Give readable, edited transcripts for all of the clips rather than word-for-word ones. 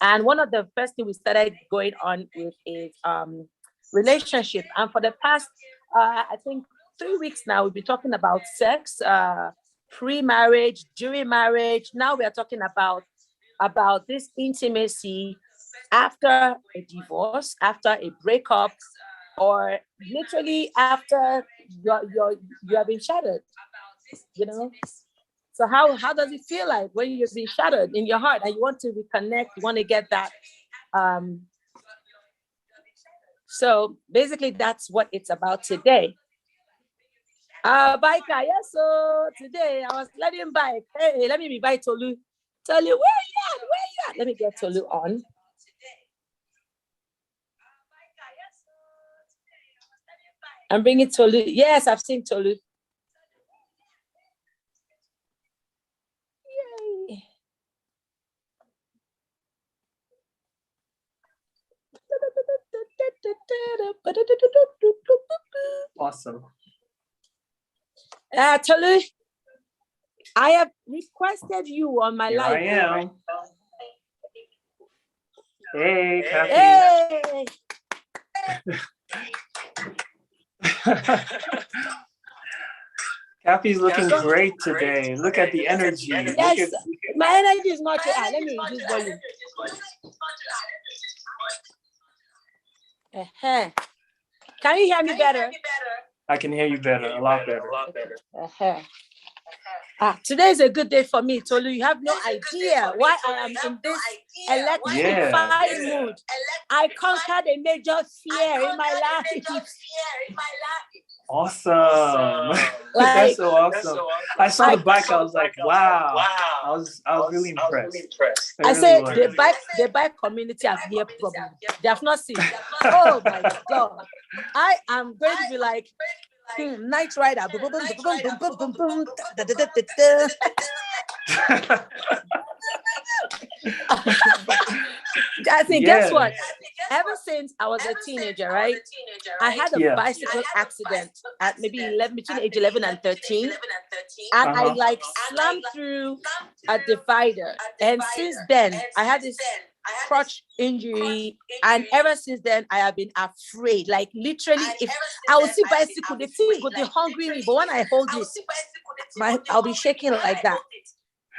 And one of the first things we started going on with is relationship. And for the past, I think 3 weeks now, we've been talking about sex, pre-marriage, during marriage. Now we are talking about this intimacy after a divorce, after a breakup, or literally after you have been shattered, you know. So how does it feel like when you've been shattered in your heart and you want to reconnect, you want to get that? So basically that's what it's about today. Biker, yes, so today I was letting bike. Hey, let me invite Tolu. Tolu, where you at? Where you at? Let me get Tolu on. I'm bringing Tolu. Yes, I've seen Tolu. Yay. Awesome. Tolu, I have requested you on my live. I am. Hey, Kaffy. Hey. Kaffy's looking great today. Look at the energy. Yes, my energy is not too high. Let me reduce volume. Can you hear me better? I can hear you better, a lot better. Today is a good day for me, Tolu. You have no idea why I am in this electrified mood. I conquered a major fear in my life. Awesome. That's so awesome. I saw the bike. I was like, wow. I was really impressed. I said the bike community have here problem. They have not seen. Oh my God. I am going to be like Night Rider. I think, guess what? Ever since I was a teenager, right? I had a bicycle accident at maybe between age 11 and 13. And I slammed through a divider. And since then, I had this crotch injury. And ever since then, I have been afraid. Like literally, if I will see bicycle, the thing would be hungry me. But when I hold it, I'll be shaking like that.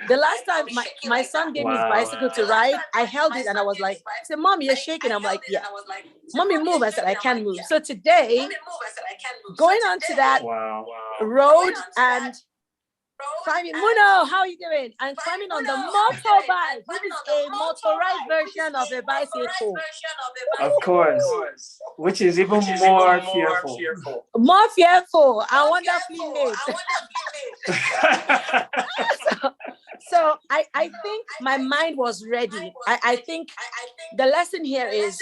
The last time my son gave me his bicycle to ride, I held it and I was like, I said, Mom, you're shaking. I'm like, yeah. Mommy, move. I said, I can't move. So today, going on to that road and climbing, Muno, how are you doing? And climbing on the motorbike. This is a motorized version of a bicycle. Of course. Which is even more fearful. More fearful and wonderfully made. So I think my mind was ready. I think the lesson here is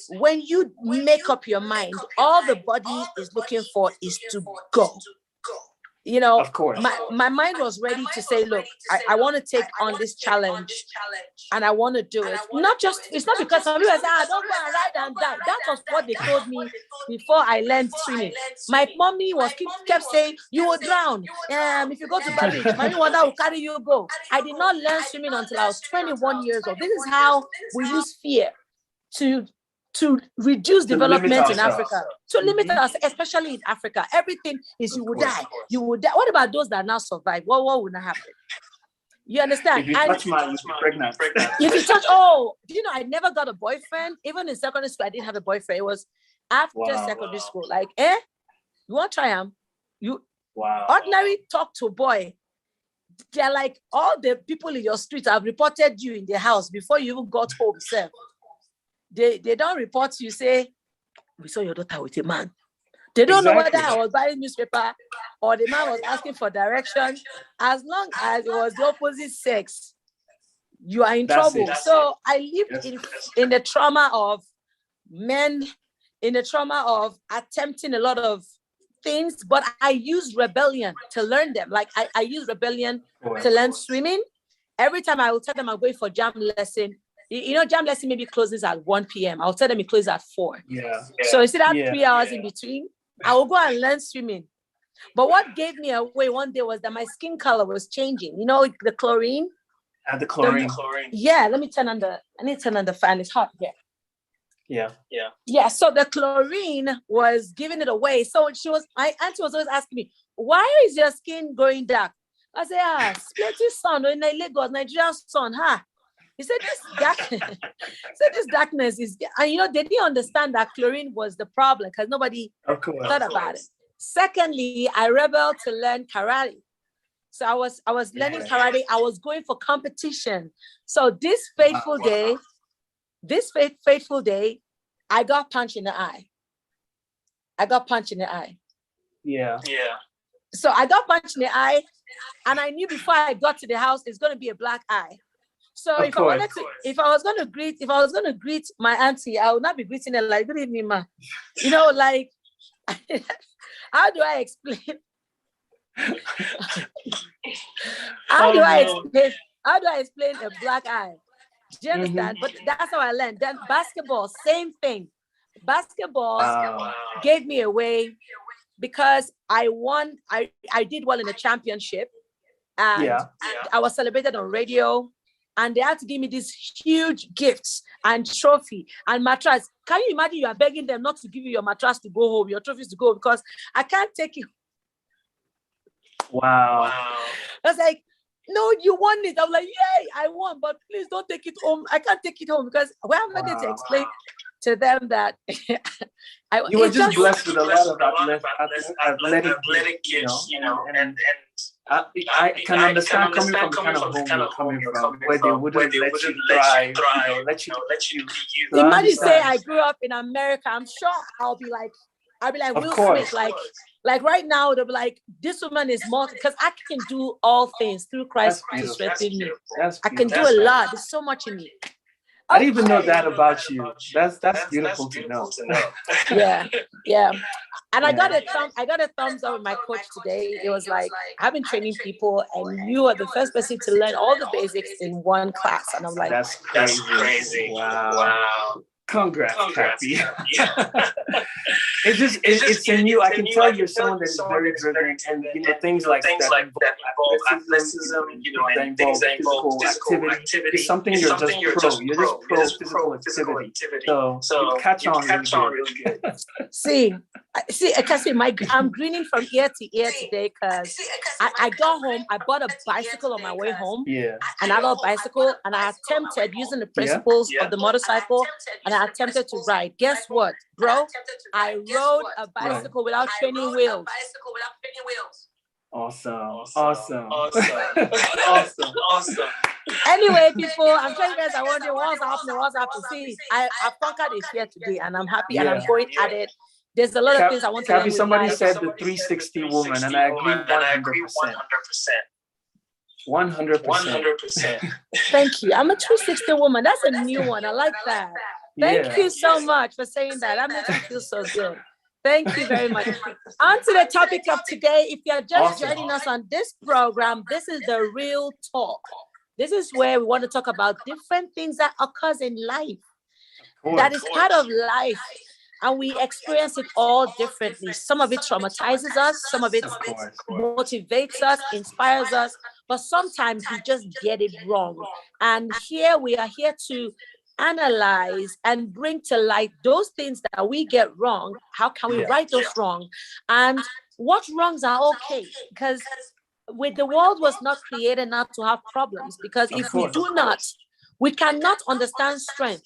when you make up your mind, all the body is looking for is to go. You know, of course. My mind was ready to say, look, I want to take on this challenge and I want to do it. It's not because some people say, don't go and ride and die. That was what they told me before I learned swimming. My mommy kept saying, you will drown. If you go to Bali, my mother will carry you go. I did not learn swimming until I was 21 years old. This is how we use fear to reduce development in Africa, to limit us, especially in Africa. Everything is you will die. You will die. What about those that now survive? What would not happen? You understand? If you touch you're pregnant. If you touch, do you know, I never got a boyfriend. Even in secondary school, I didn't have a boyfriend. It was after secondary school. Like, you want to try him? Ordinary talk to a boy. They're like, all the people in your street have reported you in their house before you even got home, sir. They don't report you, say, we saw your daughter with a man. They don't know whether I was buying newspaper or the man was asking for direction. As long as it was the opposite sex, you are in trouble. So I lived in the trauma of men, in the trauma of attempting a lot of things, but I used rebellion to learn them. Like I used rebellion to learn swimming. Every time I would tell them I'm going for jam lesson, you know, jam lesson maybe closes at 1 p.m. I'll tell them it closes at 4. So instead of 3 hours in between, I will go and learn swimming. But what gave me away one day was that my skin color was changing. You know, the chlorine, Add the chlorine. Yeah, let me turn on the. I need to turn on the fan. It's hot here. Yeah. So the chlorine was giving it away. So my auntie was always asking me, why is your skin going dark? I said, plenty sun in Lagos, Nigerian sun, huh? He said this darkness is, and they didn't understand that chlorine was the problem because nobody thought about it. Secondly, I rebelled to learn karate. So I was learning karate. I was going for competition. So this fateful day, I got punched in the eye. Yeah. So I got punched in the eye, and I knew before I got to the house, it's going to be a black eye. So if I was going to greet my auntie, I would not be greeting her like, good evening, ma. Like, how do I explain? How do I explain a black eye? Do you understand? But that's how I learned. Then basketball, same thing. Basketball gave me away because I won. I did well in the championship, and I was celebrated on radio. And they had to give me these huge gifts and trophy and mattress. Can you imagine you are begging them not to give you your mattress to go home, your trophies to go, because I can't take it. Wow. I was like, no, you won it. I was like, yay, I won, but please don't take it home. I can't take it home because where am I going to explain to them that you were just blessed with a lot of athletic gifts, and I can understand coming from the kind of home you're coming from, where they wouldn't let you thrive, let you be you. Imagine say I grew up in America. I'm sure I'll be like Will Smith, like right now they'll be like, this woman is more, because I can do all things through Christ who strengthens me. I can do a lot. There's so much in me. I didn't even know that about you. That's beautiful to know. Yeah. And I got a thumbs up with my coach today. It was like, I've been training people, and you are the first person to learn all the basics in one class. And I'm like, that's crazy. Wow. Congrats, Kaffy. It's in you. I can tell you're someone that is very driven, and things like that involve athleticism, and things that involve physical activity. It's something you're just pro. You're just pro physical activity. So you catch on really good. See, I'm grinning from ear to ear today because I got home. I bought a bicycle on my way home. Yeah. An adult bicycle, and I attempted using the principles of the motorcycle, and I attempted to ride. Guess what, bro? I rode a bicycle without training wheels. Awesome. Anyway, people, I'm sure you guys are wondering what's happening. See, I've conquered it here today, and I'm happy, and I'm going at it. There's a lot of things I want to learn. Somebody said the 360 woman, and I agree 100%. 100%. Thank you. I'm a 360 woman. That's a new one. I like that. Thank you so much for saying that. That makes me feel so good. Thank you very much. On to the topic of today. If you're just joining us on this program, this is the real talk. This is where we want to talk about different things that occurs in life, that is part of life. And we experience it all differently. Some of it traumatizes us. Some of it motivates us, inspires us. But sometimes we just get it wrong. And here we are here to analyze and bring to light those things that we get wrong. How can we right those wrong? And what wrongs are okay? Because the world was not created not to have problems. Because if we do not, we cannot understand strength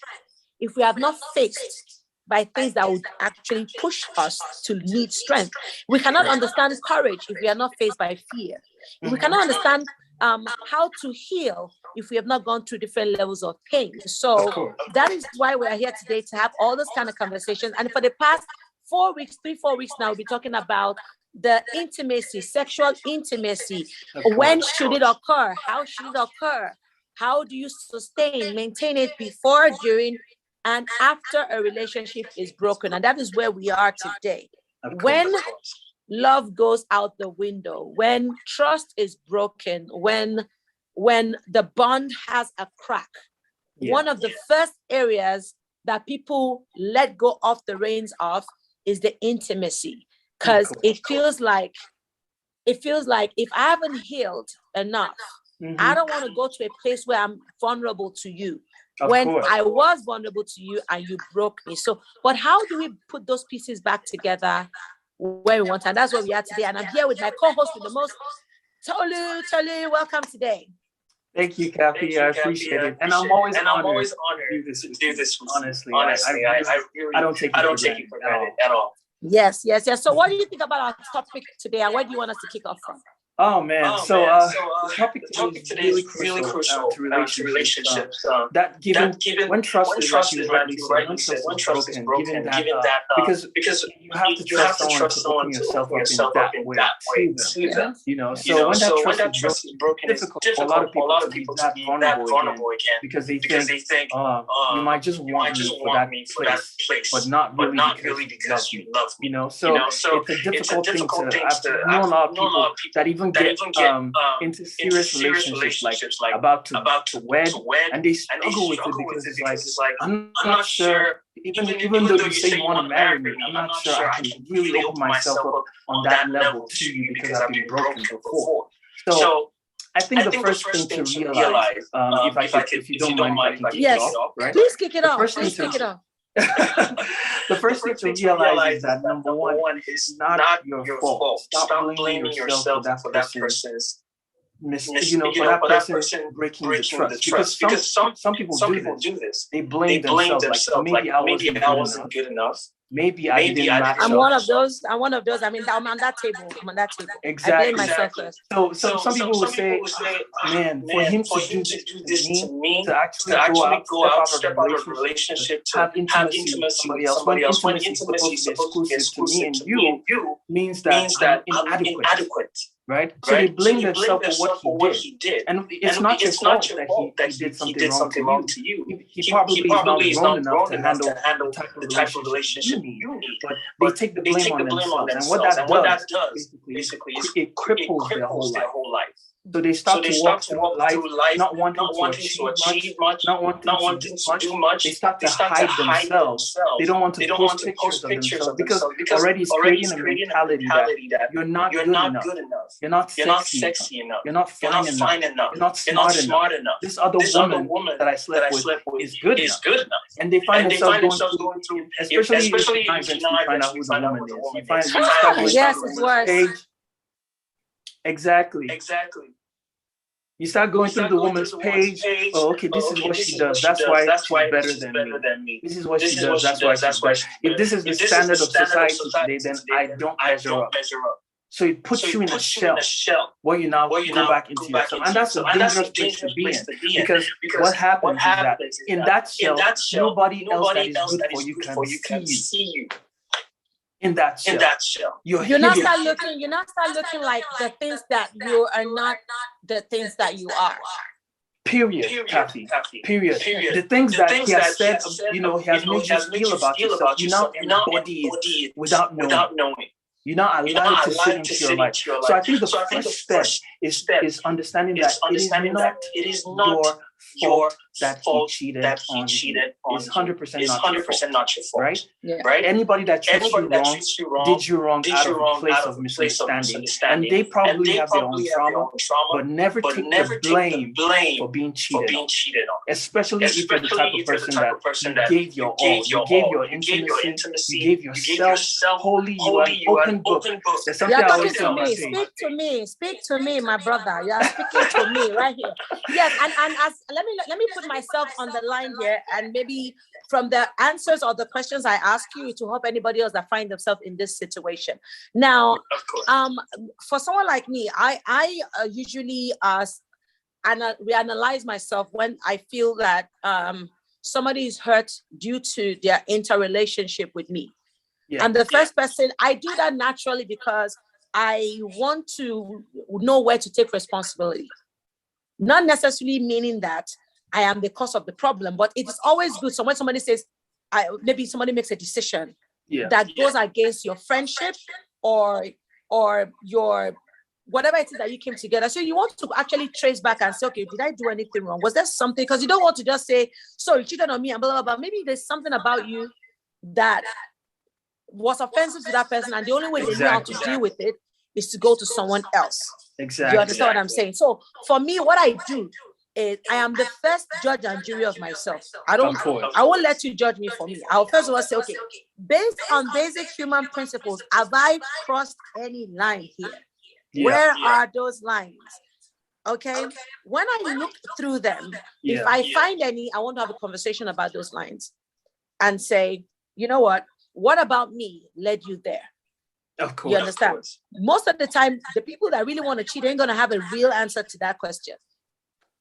if we have not fixed by things that would actually push us to need strength. We cannot understand courage if we are not faced by fear. We cannot understand how to heal if we have not gone through different levels of pain. So that is why we are here today, to have all those kind of conversations. And for the past 4 weeks now, we'll be talking about the intimacy, sexual intimacy. When should it occur? How should it occur? How do you sustain, maintain it before, during, and after a relationship is broken? And that is where we are today. When love goes out the window, when trust is broken, when the bond has a crack, one of the first areas that people let go of the reins of is the intimacy. Because it feels like if I haven't healed enough, I don't want to go to a place where I'm vulnerable to you. Of when course. I was vulnerable to you and you broke me. So, but how do we put those pieces back together where we want? And that's where we are today. And I'm here with my co-host with the most, Tolu, welcome today. Thank you, Kaffy. I appreciate it. And I'm always honored to do this. Honestly, I don't take it for granted at all. Yes. So what do you think about our topic today, and where do you want us to kick off from? Oh man, so the topic today is really crucial to relationships. That given when trust is, like you rightly said, when trust is broken, given that because you have to trust someone to open yourself up in that way to them. You know, so when that trust is broken, it's difficult for a lot of people to be that vulnerable again because they think, you might just want me for that place, but not really because you love me. You know, so it's a difficult thing to. I've known a lot of people that even get into serious relationships, like about to wed, and they struggle with it because it's like I'm not sure. Even though you say you want to marry me, I'm not sure I can really open myself up on that level to you because I've been broken before. So I think the first thing to realize, if you don't mind, if I can kick it off, right? Please kick it off. The first thing to realize is that number one is not your fault. Stop blaming yourself for that person's mistake, for that person breaking the trust. Because some people do this. They blame themselves like maybe I wasn't good enough. Maybe I didn't match up. I'm one of those. I mean, I'm on that table. Exactly. I blame myself first. So some people will say, man, for him to do this to me, to actually go out, step out of a relationship, to have intimacy with somebody else, when intimacy is supposed to be exclusive to me and you, means that I'm inadequate. Right? So they blame themselves for what he did. And it's not your fault that he did something wrong to you. He probably is not grown enough to handle the type of relationship you need. But they take the blame on themselves. And what that does, basically, it cripples their whole life. So they start to walk through life not wanting to achieve much, not wanting to do much. They start to hide themselves. They don't want to post pictures of themselves because already it's creating a mentality that you're not good enough. You're not sexy enough. You're not fine enough. You're not smart enough. This other woman that I slept with is good enough. And they find themselves going through, especially if you find out who the woman is. You find yourself page. Exactly. You start going through the woman's page. Oh, okay, this is what she does. That's why she's better than me. This is what she does. That's why she's better. If this is the standard of society today, then I don't measure up. So it puts you in a shell where you now go back into yourself. And that's a dangerous place to be in. Because what happens is that in that shell, nobody else that is good for you can see you. In that shell, you're not start looking like the things that you are not the things that you are. Period, Kaffy. Period. The things that he has said, he has made you feel about yourself. You now embody it without knowing. You're not allowed to sit into your life. So I think the first step is understanding that it is not your fault that he cheated on you. It's 100% not your fault. Right? Yeah. Right? Anybody that treats you wrong did you wrong out of a place of misunderstanding. And they probably have their own trauma, but never take the blame for being cheated on. Especially if you're the type of person that you gave your all. You gave your intimacy. You gave yourself wholly. You are an open book. There's something I always tell my page. Speak to me, my brother. You are speaking to me right here. Yes, and as let me put myself on the line here, and maybe from the answers or the questions I ask you to help anybody else that find themselves in this situation. Now, for someone like me, I usually reanalyze myself when I feel that somebody is hurt due to their interrelationship with me. Yeah. And the first person, I do that naturally because I want to know where to take responsibility. Not necessarily meaning that I am the cause of the problem, but it is always good. So when somebody says, maybe somebody makes a decision that goes against your friendship or your whatever it is that you came together. So you want to actually trace back and say, okay, did I do anything wrong? Was there something? Because you don't want to just say, sorry, you cheated on me and blah, blah, blah. Maybe there's something about you that was offensive to that person, and the only way they knew how to deal with it is to go to someone else. Exactly. You understand what I'm saying? So for me, what I do is I am the first judge and jury of myself. I won't let you judge me for me. I'll first of all say, okay, based on basic human principles, have I crossed any line here? Where are those lines? Okay. When I look through them, if I find any, I want to have a conversation about those lines and say, you know what about me led you there? Of course. You understand? Most of the time, the people that really want to cheat ain't going to have a real answer to that question.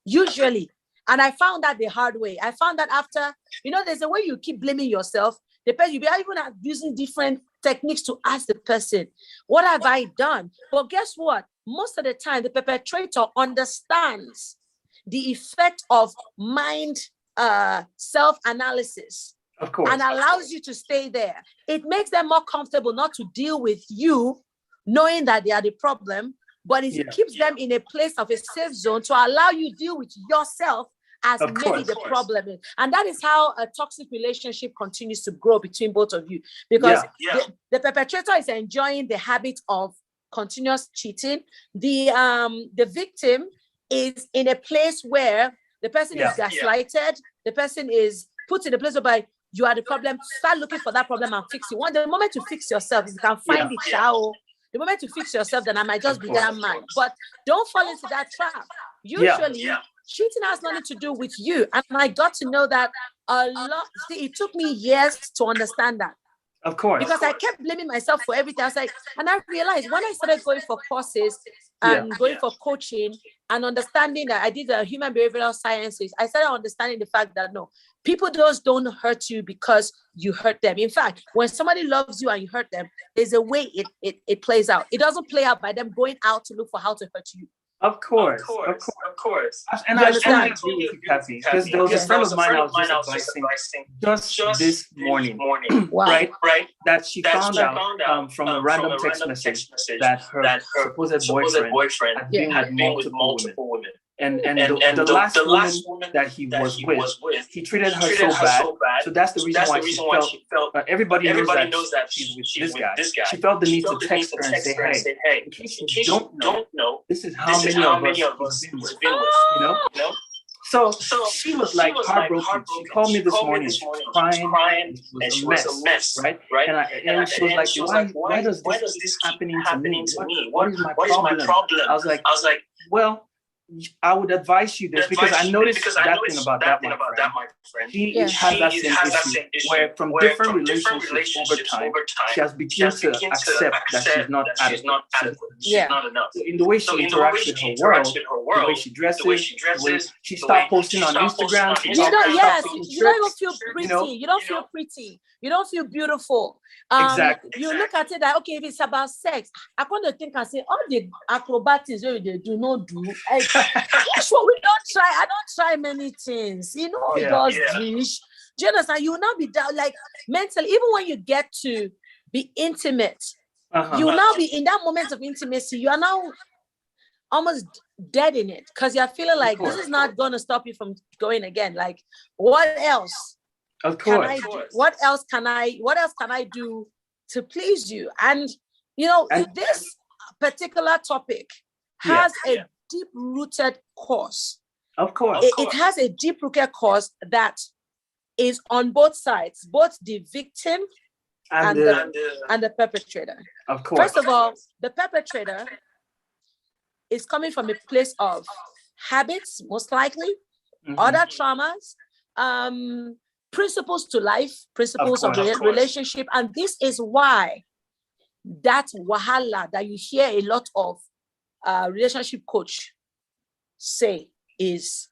Usually. And I found that the hard way. I found that after, there's a way you keep blaming yourself. The person, you be even using different techniques to ask the person, what have I done? But guess what? Most of the time, the perpetrator understands the effect of mind self-analysis. Of course. And allows you to stay there. It makes them more comfortable not to deal with you, knowing that they are the problem, but it keeps them in a place of a safe zone to allow you to deal with yourself as maybe the problem is. And that is how a toxic relationship continues to grow between both of you. Because the perpetrator is enjoying the habit of continuous cheating. The victim is in a place where the person is gaslighted. The person is put in a place whereby you are the problem. Start looking for that problem and fix it. The moment to fix yourself, you can find it, child. The moment to fix yourself, then I might just be that man. But don't fall into that trap. Usually, cheating has nothing to do with you. And I got to know that a lot. See, it took me years to understand that. Of course. Because I kept blaming myself for everything. I was like, and I realized when I started going for courses and going for coaching and understanding that I did the human behavioral sciences, I started understanding the fact that no, people just don't hurt you because you hurt them. In fact, when somebody loves you and you hurt them, there's a way it plays out. It doesn't play out by them going out to look for how to hurt you. Of course. And I agree with you, Kaffy, because there was a friend of mine I was just advising just this morning, right? That she found out from a random text message that her supposed boyfriend had been with multiple women. And the last woman that he was with, he treated her so bad. So that's the reason why she felt everybody knows that she's with this guy. She felt the need to text her and say, hey, in case you don't know, this is how many of us he's been with, So she was like heartbroken. She called me this morning, crying. It was a mess, right? And she was like, why does this happening to me? What is my problem? I was like, well, I would advise you this because I noticed that thing about that my friend. She has that same issue where from different relationships over time, she has begun to accept that she's not adequate. She's not enough. So in the way she interacts with her world, the way she dresses, the way she stopped posting on Instagram. You don't even feel pretty. You don't feel pretty. You don't feel beautiful. Exactly. You look at it that, okay, if it's about sex, I want to think and say, all the acrobatics they do not do. Sure, we don't try. I don't try many things. Does this. Do you understand? You will not be down, like mentally, even when you get to be intimate, you will now be in that moment of intimacy. You are now almost dead in it because you're feeling like this is not going to stop you from going again. Like, what else? Of course. Can I do? What else can I do to please you? And this particular topic has a deep-rooted cause. Of course. It has a deep-rooted cause that is on both sides, both the victim and the perpetrator. Of course. First of all, the perpetrator is coming from a place of habits, most likely, other traumas, principles to life, principles of relationship. And this is why that wahala that you hear a lot of relationship coach say is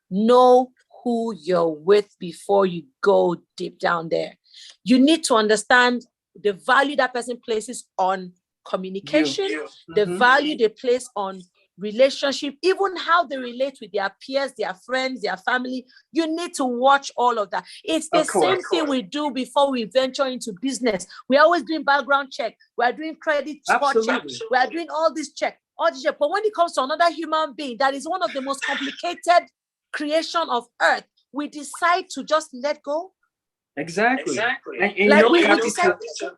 know who you're with before you go deep down there. You need to understand the value that person places on communication, the value they place on relationship, even how they relate with their peers, their friends, their family. You need to watch all of that. It's the same thing we do before we venture into business. We're always doing background check. We're doing credit score check. We're doing all this check. But when it comes to another human being, that is one of the most complicated creation of earth, we decide to just let go. Exactly. And you know,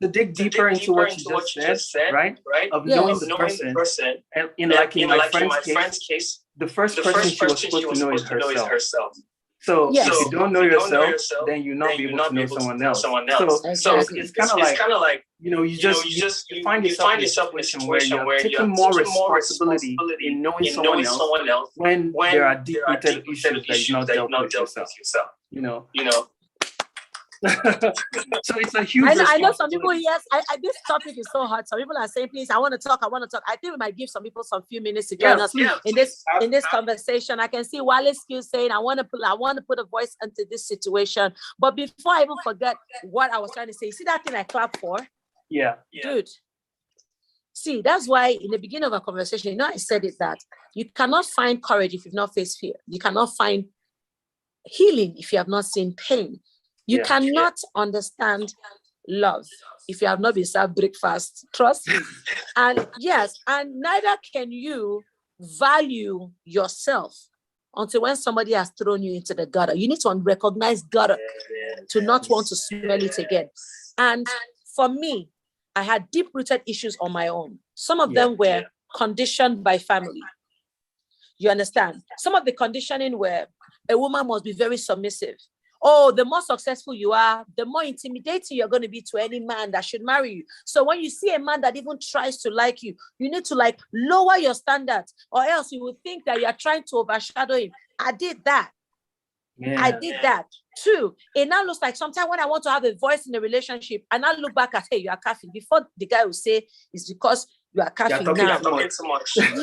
to dig deeper into what you just said, right? Of knowing the person. And in my friend's case, the first person she was supposed to know is herself. So if you don't know yourself, then you're not be able to know someone else. So it's kind of like, you know, you find yourself in a situation where you're taking more responsibility in knowing someone else when there are deep-rooted issues that you've not dealt with yourself. You know. So it's a huge. I know some people. Yes, this topic is so hot. Some people are saying, "Please, I want to talk. I want to talk." I think we might give some people some few minutes to join us in this conversation. I can see Wale still saying, "I want to put a voice into this situation." But before I even forget what I was trying to say, see that thing I clapped for? Yeah, dude. See, that's why in the beginning of a conversation, you know, I said it that you cannot find courage if you've not faced fear. You cannot find healing if you have not seen pain. You cannot understand love if you have not been served breakfast. Trust me. And yes, and neither can you value yourself until when somebody has thrown you into the gutter. You need to recognize gutter to not want to smell it again. And for me, I had deep-rooted issues on my own. Some of them were conditioned by family. You understand? Some of the conditioning were a woman must be very submissive. Oh, the more successful you are, the more intimidating you're going to be to any man that should marry you. So when you see a man that even tries to like you, you need to like lower your standards, or else you will think that you're trying to overshadow him. I did that. I did that too. It now looks like sometimes when I want to have a voice in a relationship, and I look back at, hey, you are Kaffy. Before the guy will say it's because you are Kaffy now.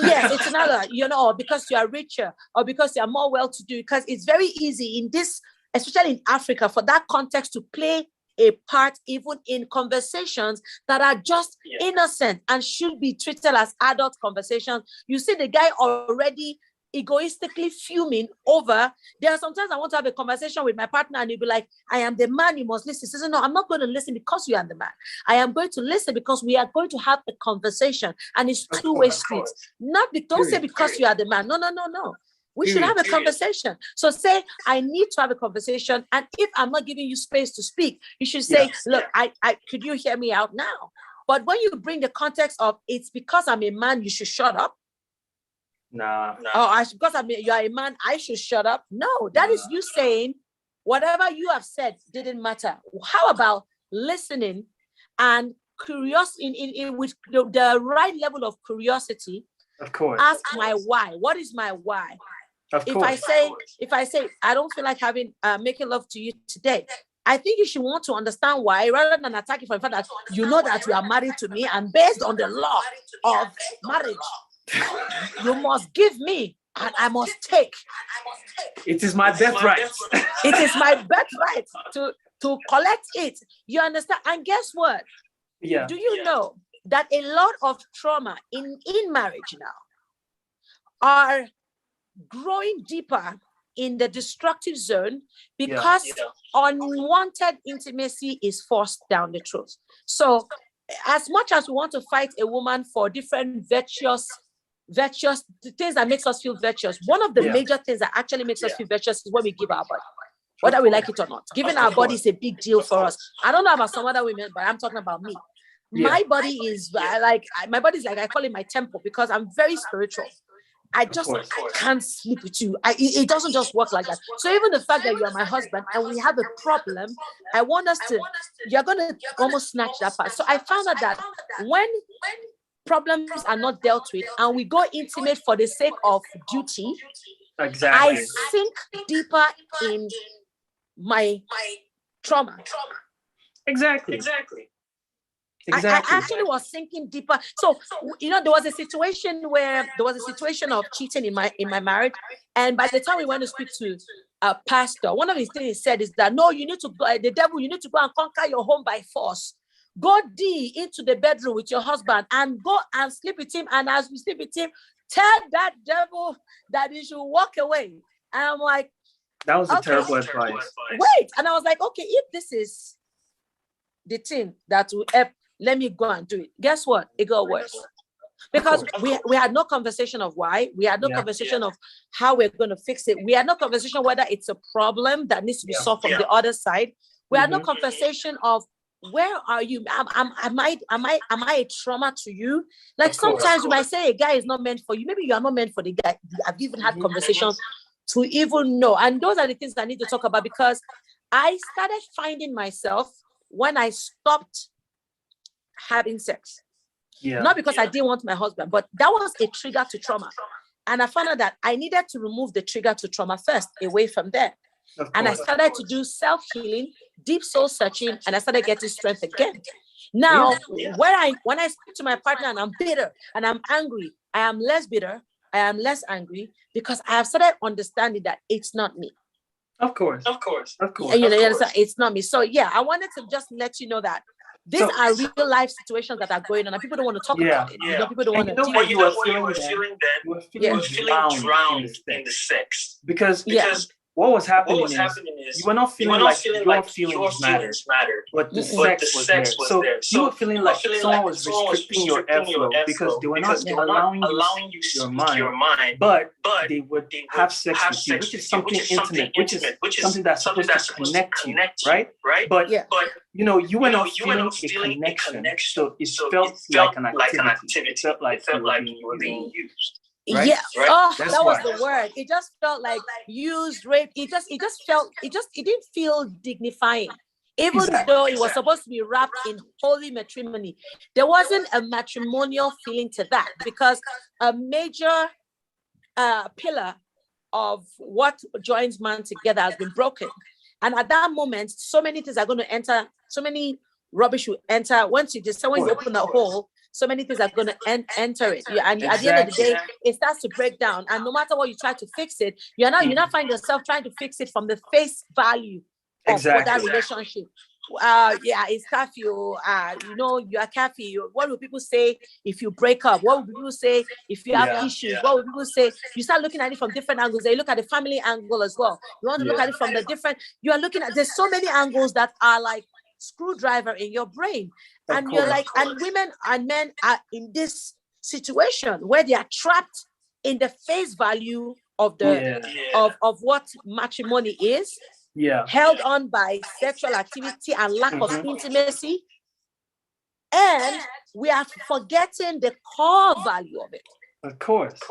Yes, it's another, you know, or because you are richer, or because you are more well-to-do. Because it's very easy in this, especially in Africa, for that context to play a part even in conversations that are just innocent and should be treated as adult conversations. You see the guy already egoistically fuming over. There are sometimes I want to have a conversation with my partner and he'll be like, I am the man, you must listen. He says, no, I'm not going to listen because you are the man. I am going to listen because we are going to have a conversation, and it's two-way street. Don't say because you are the man. No. We should have a conversation. So say, I need to have a conversation. And if I'm not giving you space to speak, you should say, look, I could you hear me out now? But when you bring the context of it's because I'm a man, you should shut up. Nah. Oh, because you are a man, I should shut up. No, that is you saying whatever you have said didn't matter. How about listening and curiosity with the right level of curiosity? Of course. Ask my why. What is my why? If I say I don't feel like having making love to you today, I think you should want to understand why, rather than attack you for the fact that you know that you are married to me, and based on the law of marriage, you must give me and I must take. It is my birthright. It is my birthright to collect it. You understand? And guess what? Yeah. Do you know that a lot of trauma in marriage now are growing deeper in the destructive zone because unwanted intimacy is forced down the throat. So as much as we want to fight a woman for different virtuous things that makes us feel virtuous, one of the major things that actually makes us feel virtuous is when we give our body, whether we like it or not. Giving our body is a big deal for us. I don't know about some other women, but I'm talking about me. My body is like, I call it my temple, because I'm very spiritual. I just can't sleep with you. It doesn't just work like that. So even the fact that you are my husband and we have a problem, I want us to, you're going to almost snatch that part. So I found out that when problems are not dealt with and we go intimate for the sake of duty, I sink deeper in my trauma. Exactly. I actually was sinking deeper. So, you know, there was a situation of cheating in my marriage. And by the time we went to speak to a pastor, one of his things he said is that, no, you need to go, the devil, you need to go and conquer your home by force. Go into the bedroom with your husband and go and sleep with him. And as we sleep with him, tell that devil that he should walk away. And I'm like, that was a terrible advice. Wait. And I was like, okay, if this is the thing that will help, let me go and do it. Guess what? It got worse. Because we had no conversation of why. We had no conversation of how we're going to fix it. We had no conversation whether it's a problem that needs to be solved from the other side. We had no conversation of where are you? Am I a trauma to you? Like sometimes you might say a guy is not meant for you. Maybe you are not meant for the guy. I've even had conversations to even know. And those are the things I need to talk about, because I started finding myself when I stopped having sex. Not because I didn't want my husband, but that was a trigger to trauma. And I found out that I needed to remove the trigger to trauma first, away from there. And I started to do self-healing, deep soul searching, and I started getting strength again. Now, when I speak to my partner and I'm bitter and I'm angry, I am less bitter, I am less angry, because I have started understanding that it's not me. Of course. It's not me. So yeah, I wanted to just let you know that these are real life situations that are going on, and people don't want to talk about it. People don't want to deal with it. You were feeling drowned in the sex. Because what was happening is you were not feeling like your feelings mattered, but the sex was there. So you were feeling like someone was restricting your airflow because they were not allowing you your mind, but they would have sex with you, which is something intimate, which is something that's supposed to connect you, right? But you were not feeling a connection, so it felt like an activity. It felt like you were being used. Right? Yeah. Right? Oh, that's that was the word. It just felt like used, rape. It didn't feel dignifying. Even though it was supposed to be wrapped in holy matrimony, there wasn't a matrimonial feeling to that, because a major pillar of what joins man together has been broken. And at that moment, so many things are going to enter, so many rubbish will enter. Once you open the hole, so many things are going to enter it. And at the end of the day, it starts to break down. And no matter what you try to fix it, you're not finding yourself trying to fix it from the face value of that relationship. It's Kaffy. You are Kaffy. What will people say if you break up? What will people say if you have issues? What will people say? You start looking at it from different angles. They look at the family angle as well. You want to look at it from the different. You are looking at. There's so many angles that are like screwdriver in your brain, and you're like, and women and men are in this situation where they are trapped in the face value of the of what matrimony is. Held on by sexual activity and lack of intimacy, and we are forgetting the core value of it. Of course.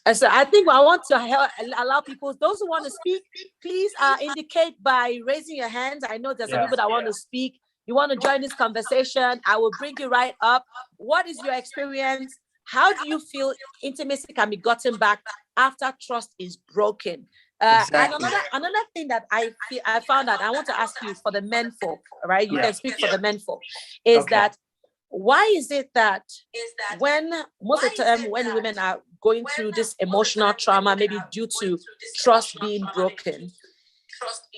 And so I think I want to allow people, those who want to speak, please indicate by raising your hands. I know there's some people that want to speak. You want to join this conversation, I will bring you right up. What is your experience? How do you feel intimacy can be gotten back after trust is broken? And another thing that I found out, I want to ask you for the men folk, right? You can speak for the men folk, is that why is it that when most of the time when women are going through this emotional trauma, maybe due to trust being broken,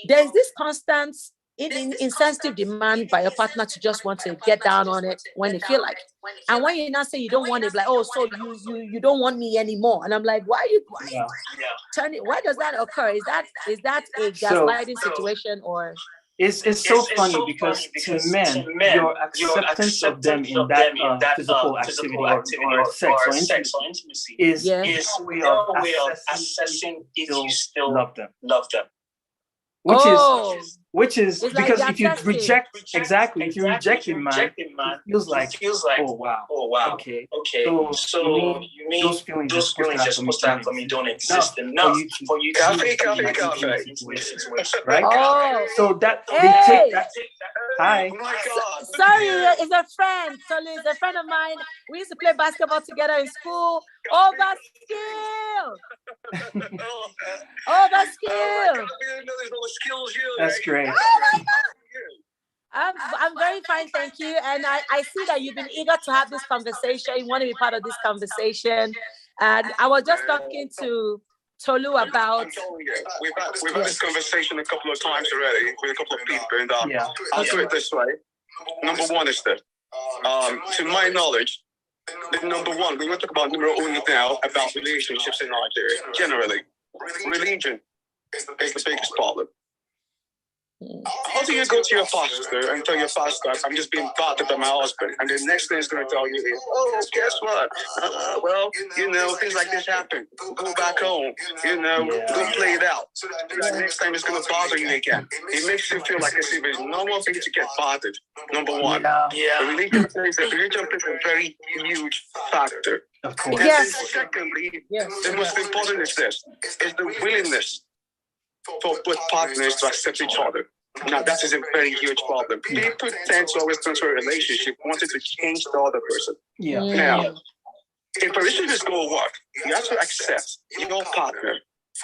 there's this constant insensitive demand by your partner to just want to get down on it when they feel like it. And when you now say you don't want it, like, oh, so you don't want me anymore. And I'm like, why does that occur? Is that a gaslighting situation, or? It's so funny because to men, your acceptance of them in that physical activity or sex or intimacy is a way of assessing if you still love them. Which is because if you reject a man, it feels like oh wow, okay. So you mean those feelings are supposed to have for me don't exist enough for you to right? Oh, so that they take that. Hi. Oh my God. Sorry, it's a friend. Sully is a friend of mine. We used to play basketball together in school. Overskill. That's great. I'm very fine, thank you. And I see that you've been eager to have this conversation. You want to be part of this conversation. And I was just talking to Tolu about. We've had this conversation a couple of times already with a couple of people, and I'll do it this way. Number one is that, to my knowledge, the number one, we want to talk about number one now about relationships in Nigeria. Generally, religion is the biggest problem. How do you go to your pastor and tell your pastor, I'm just being battered by my husband, and the next thing he's going to tell you is, oh, guess what? Well, things like this happen. Go back home. Go play it out. So that next time it's going to bother you again. It makes you feel like it's even normal for you to get bothered. Number one. Yeah. Religion plays a very huge factor. Of course. And then secondly, the most important is this, is the willingness for both partners to accept each other. Now, that is a very huge problem. People tend to always turn to a relationship wanting to change the other person. Yeah. Now, if a relationship is going to work, you have to accept your partner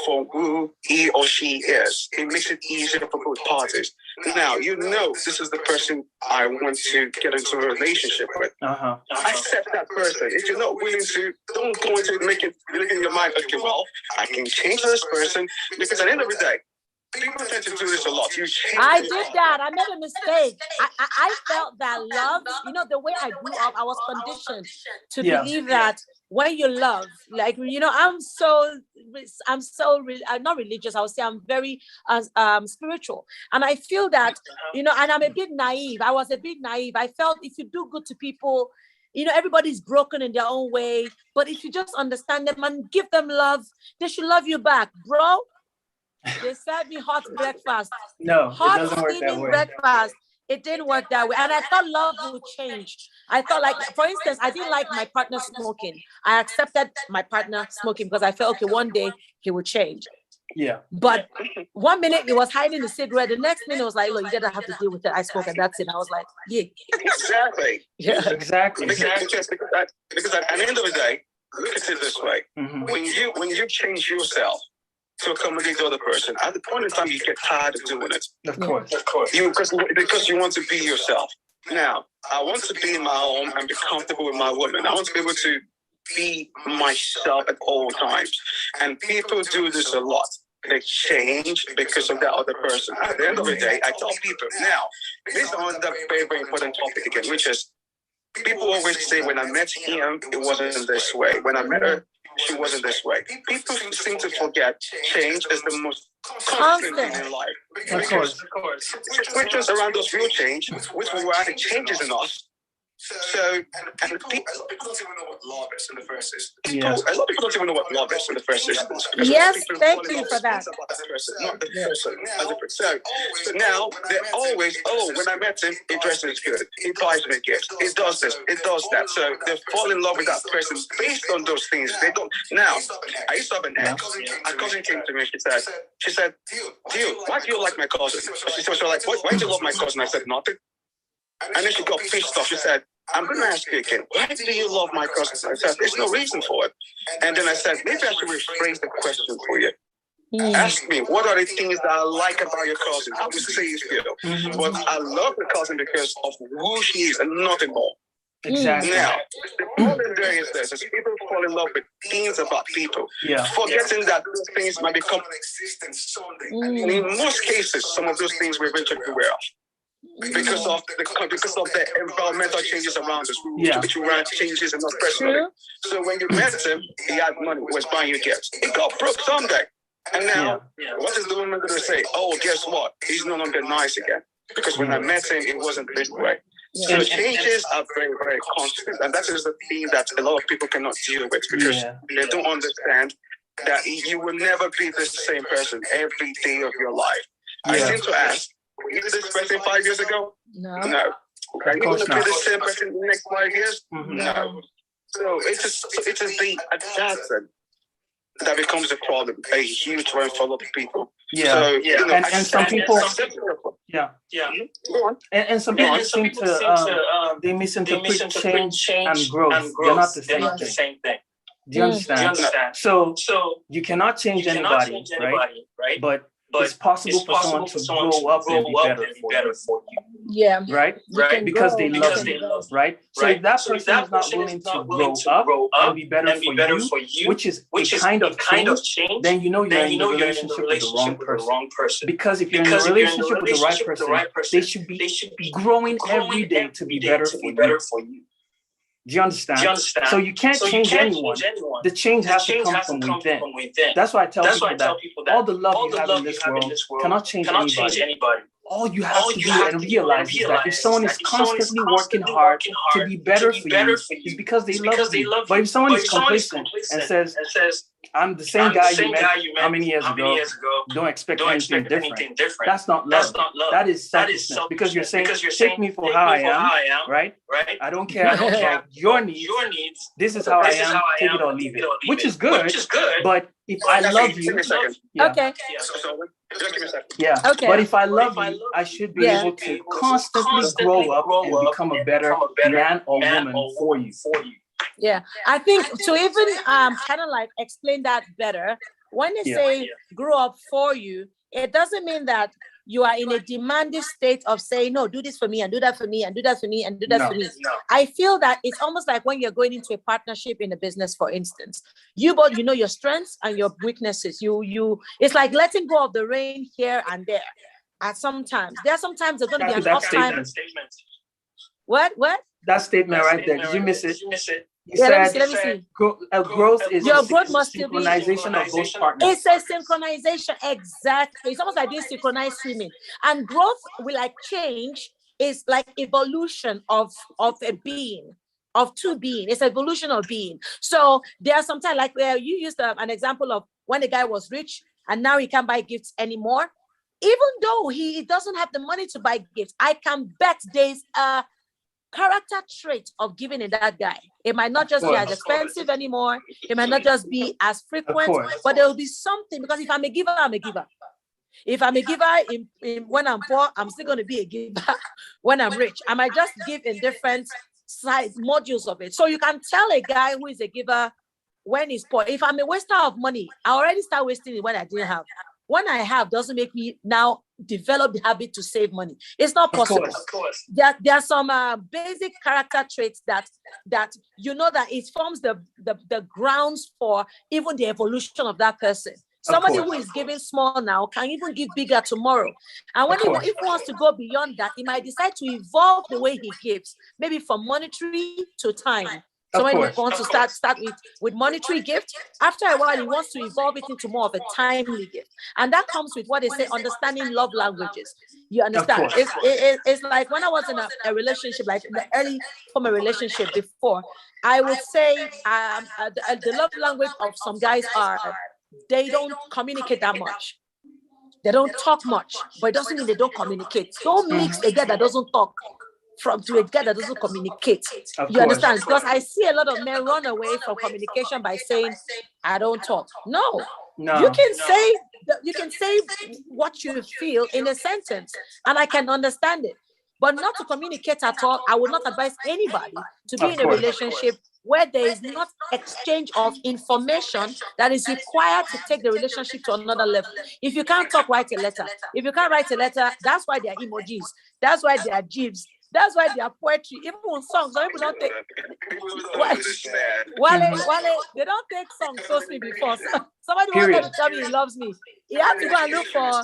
for who he or she is. It makes it easier for both parties. Now, this is the person I want to get into a relationship with. Accept that person. If you're not willing to, don't go into making in your mind, okay, well, I can change this person, because at the end of the day, people tend to do this a lot. I did that. I made a mistake. I felt that love, the way I grew up, I was conditioned to believe that when you love, like, I'm not religious. I would say I'm very spiritual. And I feel that, and I'm a bit naive. I was a bit naive. I felt if you do good to people, everybody's broken in their own way. But if you just understand them and give them love, they should love you back, bro. They served me hot breakfast. No, hot it doesn't work that way. Breakfast. It didn't work that way. And I thought love would change. I thought, like, for instance, I didn't like my partner smoking. I accepted my partner smoking because I felt, okay, one day he would change. Yeah. But 1 minute he was hiding the cigarette. The next minute it was like, look, you gotta have to deal with it. I smoke and that's it. I was like, yeah. Exactly. Yeah. Exactly. Because at the end of the day, look at it this way. When you change yourself to accommodate the other person, at the point in time you get tired of doing it. Of course. Because you want to be yourself. Now, I want to be in my home and be comfortable with my woman. I want to be able to be myself at all times. And people do this a lot. They change because of that other person. At the end of the day, I tell people, now, this is another very, very important topic again, which is, people always say, when I met him, it wasn't this way. When I met her, she wasn't this way. People seem to forget change is the most constant thing in life. Of course. Situations around us will change, which will add changes in us. So, and people don't even know what love is in the first instance. A lot of people don't even know what love is in the first instance. Yes, thank you for that. Not the person. So now they're always, when I met him, he dresses good, he buys me gifts, he does this, he does that. So they fall in love with that person based on those things. They don't. Now, I used to have an ex. My cousin came to me. She said, "Deal, why do you like my cousin?" She was like, "Why do you love my cousin?" I said, "Nothing." And then she got pissed off. She said, "I'm going to ask you again, why do you love my cousin?" I said, "There's no reason for it." And then I said, maybe I should rephrase the question for you. Ask me, what are the things that I like about your cousin? I would say you feel. But I love the cousin because of who she is and nothing more. Exactly. Now, the problem there is this, is people fall in love with things about people, forgetting that those things might become non-existent someday. And in most cases, some of those things we're eventually aware of. Because of the environmental changes around us, which were changes in us personally. So when you met him, he had money, he was buying you gifts. He got broke someday. And now, what is the woman going to say? Oh, guess what? He's no longer nice again. Because when I met him, it wasn't this way. So changes are very, very constant. And that is the thing that a lot of people cannot deal with, because they don't understand that you will never be the same person every day of your life. I seem to ask, were you this person 5 years ago? No. Are you going to be the same person in the next 5 years? No. So it's just the adaptation that becomes a problem, a huge one for a lot of people. So, and some people, and some people seem to they misinterpret change and growth. They're not the same thing. Do you understand? So you cannot change anybody, right? But it's possible for someone to grow up and be better for you. Yeah. Right? Because they love you. Right? So if that person is not willing to grow up and be better for you, which is a kind of change, then you know you're in a relationship with the wrong person. Because if you're in a relationship with the right person, they should be growing every day to be better for you. Do you understand? So you can't change anyone. The change has to come from within. That's why I tell people that all the love you have in this world cannot change anybody. all you have to do and realize is that if someone is constantly working hard to be better for you, it's because they love you. But if someone is complacent and says, I'm the same guy you met how many years ago, don't expect anything different, that's not love. That is selfishness, because you're saying, take me for how I am, right? I don't care about your needs. This is how I am, take it or leave it. Which is good, but if I love you, okay. Yeah. Okay. But if I love you, I should be able to constantly grow up and become a better man or woman for you. Yeah. I think to even kind of like explain that better, when they say grow up for you, it doesn't mean that you are in a demanding state of saying, no, do this for me and do that for me and do that for me and do that for me. I feel that it's almost like when you're going into a partnership in a business, for instance, you both, you know your strengths and your weaknesses. It's like letting go of the rein here and there. At sometimes, there are sometimes there's going to be an off time. What? That statement right there, did you miss it? You said, let me see. Growth is your growth must still be synchronization of both partners. It's a synchronization, exactly. It's almost like this synchronized swimming. And growth will like change is like evolution of a being, of two being. It's evolution of being. So there are sometimes like where you used an example of when the guy was rich and now he can't buy gifts anymore. Even though he doesn't have the money to buy gifts, I can bet there's a character trait of giving in that guy. It might not just be as expensive anymore. It might not just be as frequent, but there will be something, because if I'm a giver, I'm a giver. If I'm a giver when I'm poor, I'm still going to be a giver when I'm rich. I might just give in different size modules of it. So you can tell a guy who is a giver when he's poor. If I'm a waster of money, I already start wasting it when I didn't have. When I have doesn't make me now develop the habit to save money. It's not possible. Of course. There are some basic character traits that you know that it forms the grounds for even the evolution of that person. Somebody who is giving small now can even give bigger tomorrow. And when if he wants to go beyond that, he might decide to evolve the way he gives, maybe from monetary to time. Somebody wants to start with monetary gift. After a while, he wants to evolve it into more of a timely gift. And that comes with what they say, understanding love languages. You understand? It's like when I was in a relationship, like in the early form of relationship before, I would say the love language of some guys are, they don't communicate that much. They don't talk much, but it doesn't mean they don't communicate. Don't mix a guy that doesn't talk to a guy that doesn't communicate. You understand? Because I see a lot of men run away from communication by saying, I don't talk. No. You can say what you feel in a sentence, and I can understand it. But not to communicate at all. I would not advise anybody to be in a relationship where there is not exchange of information that is required to take the relationship to another level. If you can't talk, write a letter. If you can't write a letter, that's why there are emojis. That's why there are GIFs. That's why they are poetry. Even songs, some people don't take. Wale, they don't take songs. Trust me before. Somebody wanted to tell me he loves me. He has to go and look for.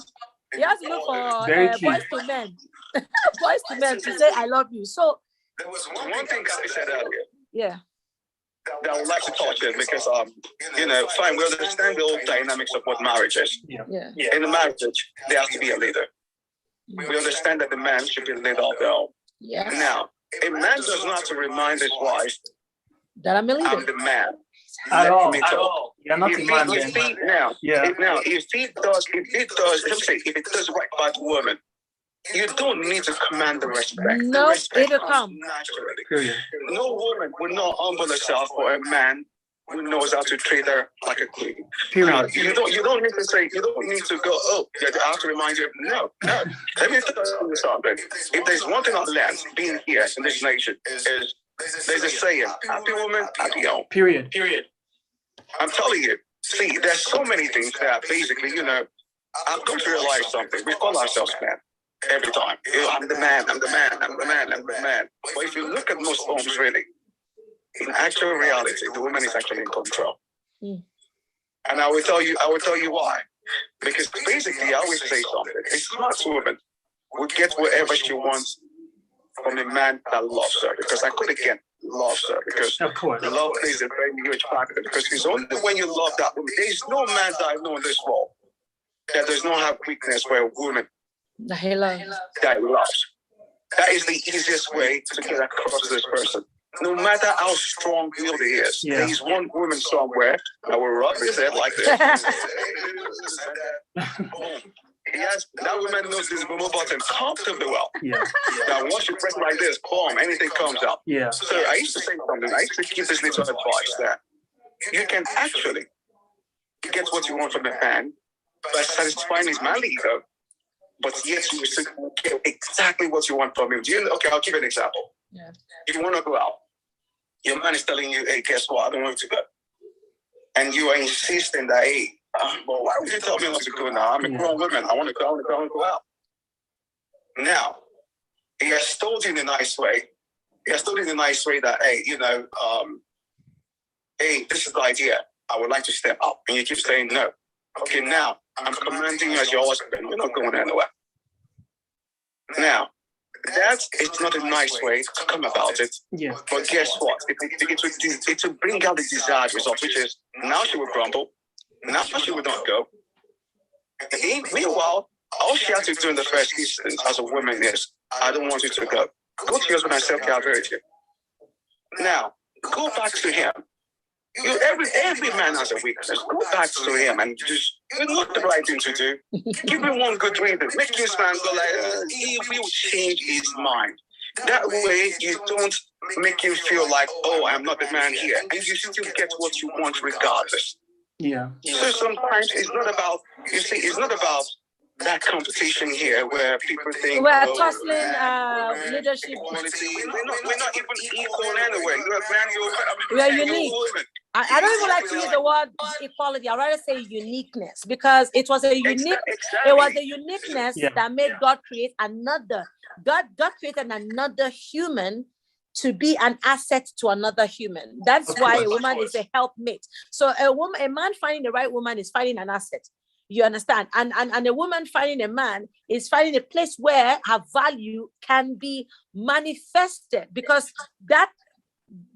He has to look for boys to men, boys to men to say I love you. So there was one thing Kaffy said earlier. Yeah. That I would like to touch it because fine, we understand the old dynamics of what marriage is. Yeah. In a marriage, there has to be a leader. We understand that the man should be the leader of their own. Yes. Now, a man does not have to remind his wife that I'm the man. At all. You're not the man. If it does right by the woman, you don't need to command the respect. No, it'll come naturally. No woman will not humble herself for a man who knows how to treat her like a queen. Period. You don't need to say, you don't need to go, I have to remind you. No. Let me tell you something. If there's one thing I've learned being here in this nation is there's a saying, happy woman, happy home. Period. I'm telling you, see, there's so many things that basically, I've come to realize something. We call ourselves man every time. I'm the man. But if you look at most homes, really, in actual reality, the woman is actually in control. And I will tell you why. Because basically, I always say something. A smart woman will get whatever she wants from a man that loves her. Because loves her. Because love plays a very huge factor. Because it's only when you love that woman. There is no man that I know in this world that does not have weakness for a woman That he loves. That he loves. That is the easiest way to get across to this person. No matter how strong-willed he is, there's one woman somewhere that will rub his head like this. Yes, that woman knows this boom button comfortably well. Yeah. Now, once you press like this, boom, anything comes out. Yeah. So I used to say something. I used to give this little advice that you can actually get what you want from a man by satisfying his manly ego, but yet you still get exactly what you want from him. Okay, I'll give you an example. Yeah. If you want to go out, your man is telling you, hey, guess what? I don't want you to go. And you are insisting that, hey, well, why would you tell me not to go now? I'm a grown woman. I want to go out. Now, he has told you in a nice way. He has told you in a nice way that, hey, hey, this is the idea. I would like to step up. And you keep saying no. Okay, now, I'm commanding you as your husband. You're not going anywhere. Now, that is not a nice way to come about it. Yeah. But guess what? It will bring out the desired result, which is now she will grumble. Now she will not go. Meanwhile, all she has to do in the first instance as a woman is, I don't want you to go. Go to your husband and self-care virtue. Now, go back to him. Every man has a weakness. Go back to him and just, it's not the right thing to do. Give him one good reason. Make his man go like, he will change his mind. That way, you don't make him feel like, oh, I'm not the man here. And you still get what you want regardless. Yeah. So sometimes it's not about, it's not about that competition here where people think we're tussling leadership. Equality. We're not even equal anyway. We are unique. I don't even like to use the word equality. I'd rather say uniqueness, because it was a unique, it was a uniqueness that made God create another. God created another human to be an asset to another human. That's why a woman is a helpmate. So a man finding the right woman is finding an asset. You understand? And a woman finding a man is finding a place where her value can be manifested, because that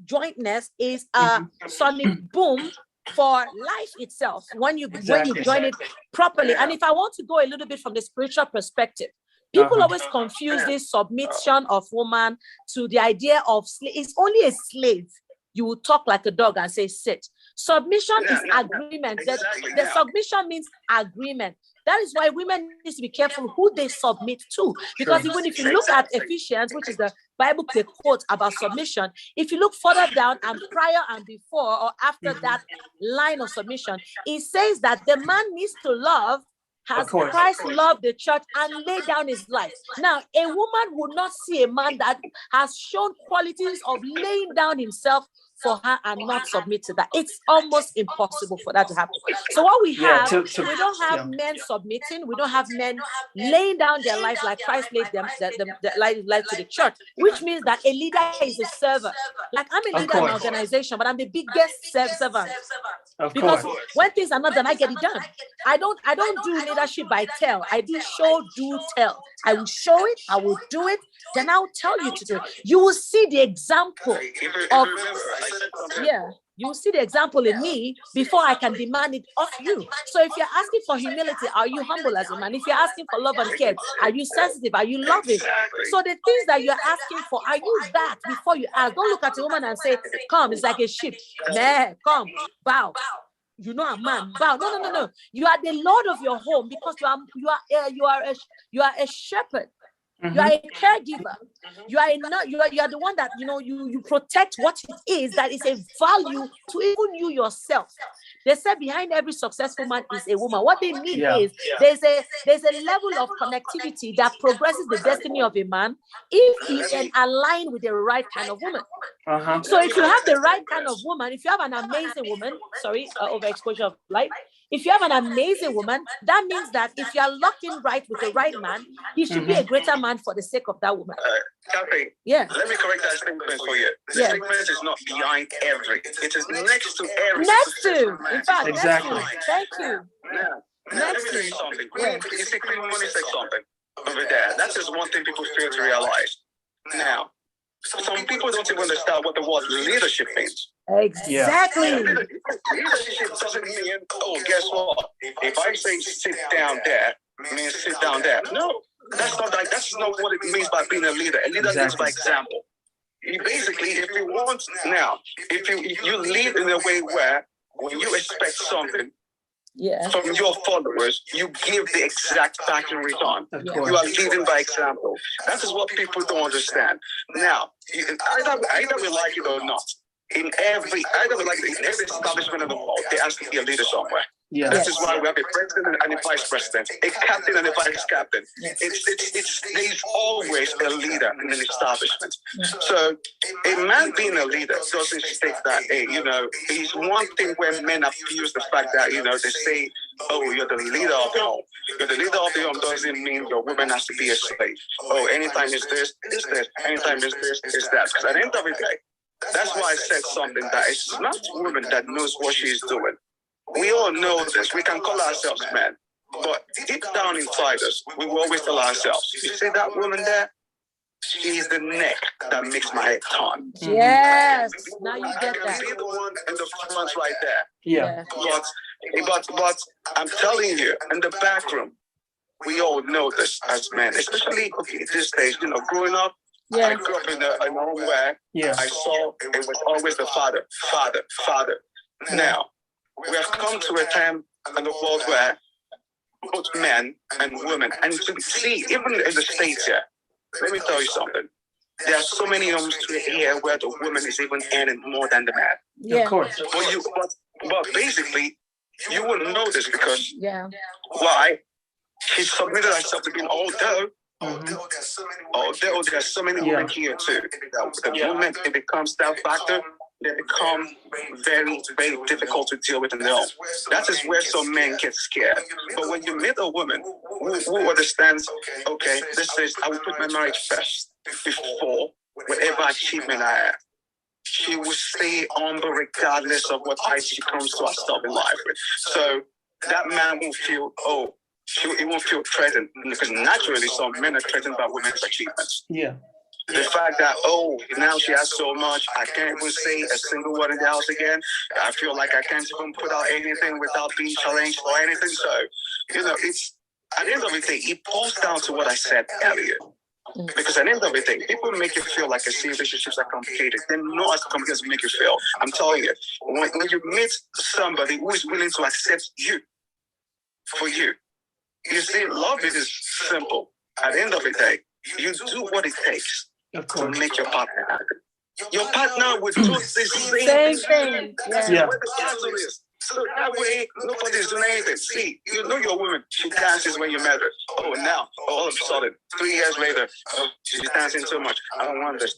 jointness is a sonic boom for life itself when you join it properly. And if I want to go a little bit from the spiritual perspective, people always confuse this submission of woman to the idea of it's only a slave. You will talk like a dog and say sit. Submission is agreement. The submission means agreement. That is why women need to be careful who they submit to. Because even if you look at Ephesians, which is the Bible they quote about submission, if you look further down and prior and before or after that line of submission, it says that the man needs to love as Christ loved the church and laid down his life. Now, a woman would not see a man that has shown qualities of laying down himself for her and not submit to that. It's almost impossible for that to happen. So what we have, we don't have men submitting. We don't have men laying down their life like Christ laid them life to the church, which means that a leader is a server. Like I'm a leader in an organization, but I'm the biggest servant. Because when things are not done, I get it done. I don't do leadership by tell. I do show, do, tell. I will show it, I will do it, then I'll tell you to do it. You will see the example of you will see the example in me before I can demand it of you. So if you're asking for humility, are you humble as a man? If you're asking for love and care, are you sensitive? Are you loving? So the things that you're asking for, are you that before you ask? Don't look at a woman and say, come, it's like a sheep. Nah, come, bow. You know a man, bow. No. You are the Lord of your home because you are a shepherd. You are a caregiver. You are the one that you protect what it is that is a value to even you yourself. They say behind every successful man is a woman. What they mean is there's a level of connectivity that progresses the destiny of a man if he can align with the right kind of woman. So if you have the right kind of woman, if you have an amazing woman, overexposure of light. If you have an amazing woman, that means that if you are locked in right with the right man, he should be a greater man for the sake of that woman. Kaffy, let me correct that statement for you. The statement is not behind every. It is next to every. Next to. In fact, exactly. Next to. Thank you. Next to something. You see, Queen Money said something over there. That's just one thing people fail to realize. Now, some people don't even understand what the word leadership means. Exactly. Leadership doesn't mean, guess what? If I say sit down there, it means sit down there. No. That's not what it means by being a leader. A leader leads by example. You basically, if you lead in a way where when you expect something from your followers, you give the exact back in return. You are leading by example. That is what people don't understand. Now, either we like it or not, in every establishment in the world, there has to be a leader somewhere. Yeah. That is why we have a president and a vice president, a captain and a vice captain. There's always a leader in an establishment. So a man being a leader doesn't state that, it's one thing where men abuse the fact that, they say, oh, you're the leader of the home. You're the leader of the home doesn't mean your woman has to be a slave. Oh, anytime is this, is this. Anytime is this, is that. Because at the end of the day, that's why I said something that it's not woman that knows what she's doing. We all know this. We can call ourselves men. But deep down inside us, we will always tell ourselves, you see that woman there? She's the neck that makes my head turn. Yes. Now you get that. I can see the one in the front right there. Yeah. But I'm telling you, in the back room, we all know this as men, especially these days, growing up. Yeah. I grew up in a home where I saw it was always the father. Now, we have come to a time in the world where both men and women, and to see, even in the States here, let me tell you something. There are so many homes here where the woman is even earning more than the man. Yeah. Of course. But basically, you wouldn't know this because why? She submitted herself to being although there's so many women here too. The moment it becomes that factor, they become very, very difficult to deal with in the home. That is where some men get scared. But when you meet a woman who understands, okay, I will put my marriage first before whatever achievement I have. She will stay humble regardless of what height she comes to herself in life with. So that man will feel, he won't feel threatened because naturally some men are threatened by women's achievements. Yeah. The fact that, now she has so much, I can't even say a single word in the house again. I feel like I can't even put out anything without being challenged or anything. So, it's, at the end of the day, it boils down to what I said earlier. Because at the end of the day, people make you feel like relationships are complicated. They're not as complicated as make you feel. I'm telling you, when you meet somebody who is willing to accept you for you, you see, love is simple. At the end of the day, you do what it takes to make your partner happy. Your partner will do the same thing. Yeah. Where the battle is. So that way, nobody's doing anything. See, you know your woman, she dances when you met her. Oh, now, all of a sudden, 3 years later, she's dancing so much. I don't want this.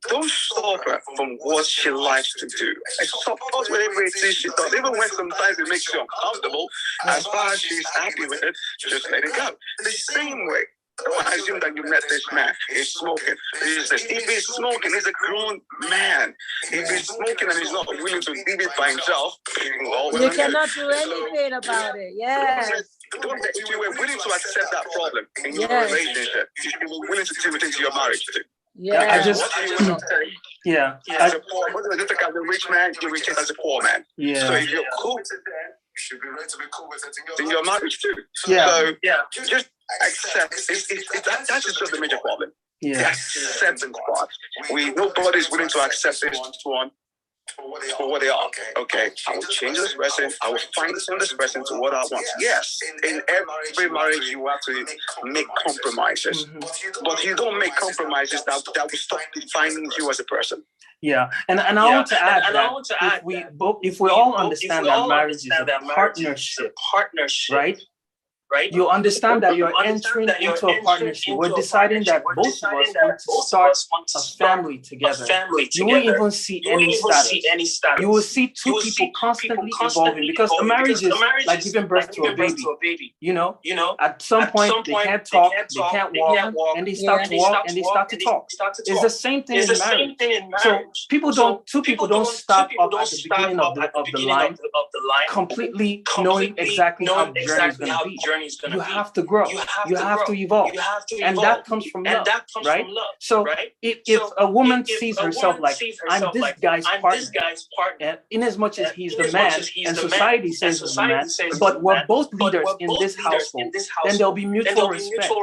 Don't stop her from what she likes to do. I support whatever it is she does. Even when sometimes it makes you uncomfortable, as far as she's happy with it, just let it go. The same way. Don't assume that you met this man. He's smoking. If he's smoking, he's a grown man. If he's smoking and he's not willing to leave it by himself, you cannot do anything about it. Yes. If you were willing to accept that problem in your relationship, you should be willing to deal with it into your marriage too. Yeah. As a poor, just like as a rich man, you rich as a poor man. Yeah. So if you're cool with it, you should be ready to be cool with it in your marriage too. Yeah. So just accept. That is just the major problem. Yeah. The acceptance part. Nobody's willing to accept this one for what they are. Okay, I will change this person. I will find this person to what I want. Yes, in every marriage you have to make compromises, but you don't make compromises that will stop defining you as a person. Yeah, and I want to add that if we all understand that marriage is a partnership, right? You understand that you're entering into a partnership. We're deciding that both of us want to start a family together. You won't even see any status. You will see two people constantly evolving because a marriage is like giving birth to a baby. At some point they can't talk, they can't walk, and they start to walk and they start to talk. It's the same thing in marriage. So two people don't stop up at the beginning of the line completely knowing exactly how the journey is going to be. you have to grow. You have to evolve. And that comes from love, right? So if a woman sees herself like, I'm this guy's partner, and in as much as he's the man, and society says he's the man, but we're both leaders in this household, then there'll be mutual respect.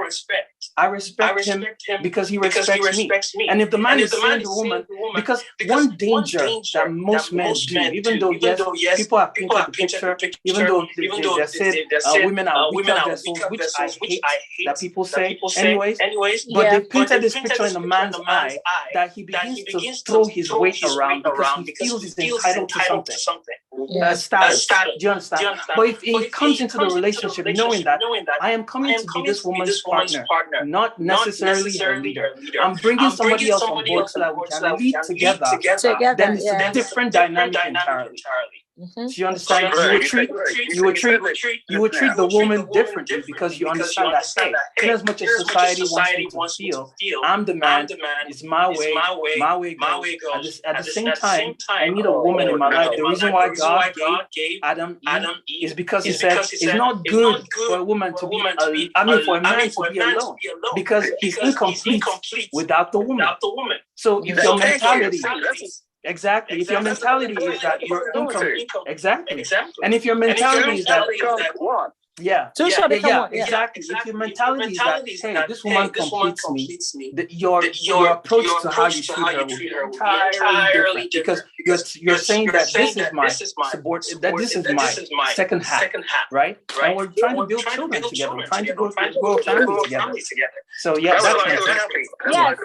I respect him because he respects me. And if the man is seeing the woman, because one danger that most men do, even though yes, people have painted the picture, even though they said women are weaker vessels, which I hate that people say anyways, but they painted this picture in a man's eye that he begins to throw his weight around because he feels he's entitled to something. Status. Do you understand? But if he comes into the relationship knowing that I am coming to be this woman's partner, not necessarily her leader, I'm bringing somebody else on board so that we can lead together, then it's a different dynamic entirely. Do you understand? You would treat the woman differently because you understand that, hey, in as much as society wants me to feel I'm the man, it's my way goes. At the same time, I need a woman in my life. The reason why God gave Adam Eve is because he said it's not good for a woman to be, for a man to be alone, because he's incomplete without the woman. So if your mentality Exactly. If your mentality is that you're incomplete, exactly. And if your mentality is that exactly. If your mentality is that, hey, this woman completes me, your approach to how you treat her will be entirely different, because you're saying that this is my subordinate, that this is my second half, right? And we're trying to build children together. We're trying to grow a family together. So that's my thing. That's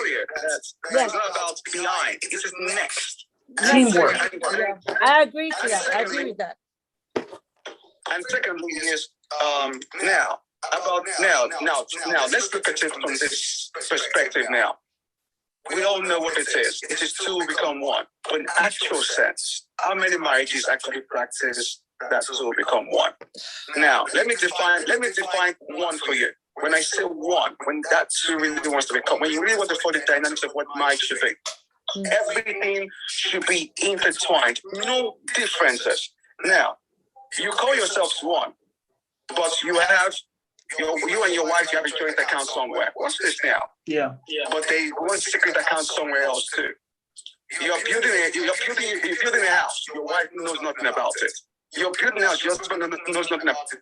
earlier. It's not about behind. This is next. Teamwork. I agree to that. I agree with that. And secondly is now let's look at it from this perspective now. We all know what it is. It is two become one. But in actual sense, how many marriages actually practice that two become one? Now, let me define one for you. When I say one, when that two really wants to become, when you really want to follow the dynamics of what marriage should be, everything should be intertwined, no differences. Now, you call yourselves one, but you and your wife, you have a joint account somewhere. What's this now? Yeah. But they want secret account somewhere else too. You're building a house. Your wife knows nothing about it. You're building a house. Your husband knows nothing about it,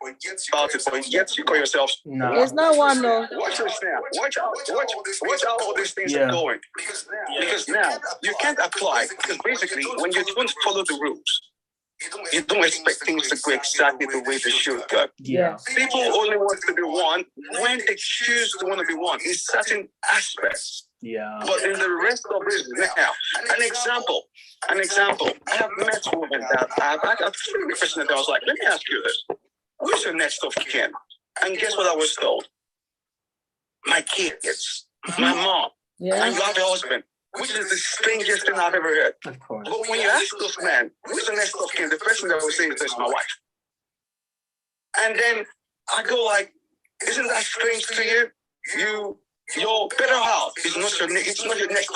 but yet you call yourselves. No. It's not one, though. Watch this now. Watch how all these things are going. Because now you can't apply. Because basically, when you don't follow the rules, you don't expect things to go exactly the way they should go. Yeah. People only want to be one when they choose to want to be one in certain aspects. Yeah. But in the rest of it now, an example. I have met women that I've really questioned that I was like, let me ask you this. Who's your next of kin? And guess what I was told? My kids, my mom, and you have a husband. Which is the strangest thing I've ever heard. Of course. But when you ask those men, who's the next of kin, the first thing they will say is this, my wife. And then I go like, isn't that strange to you? Your better half is not your next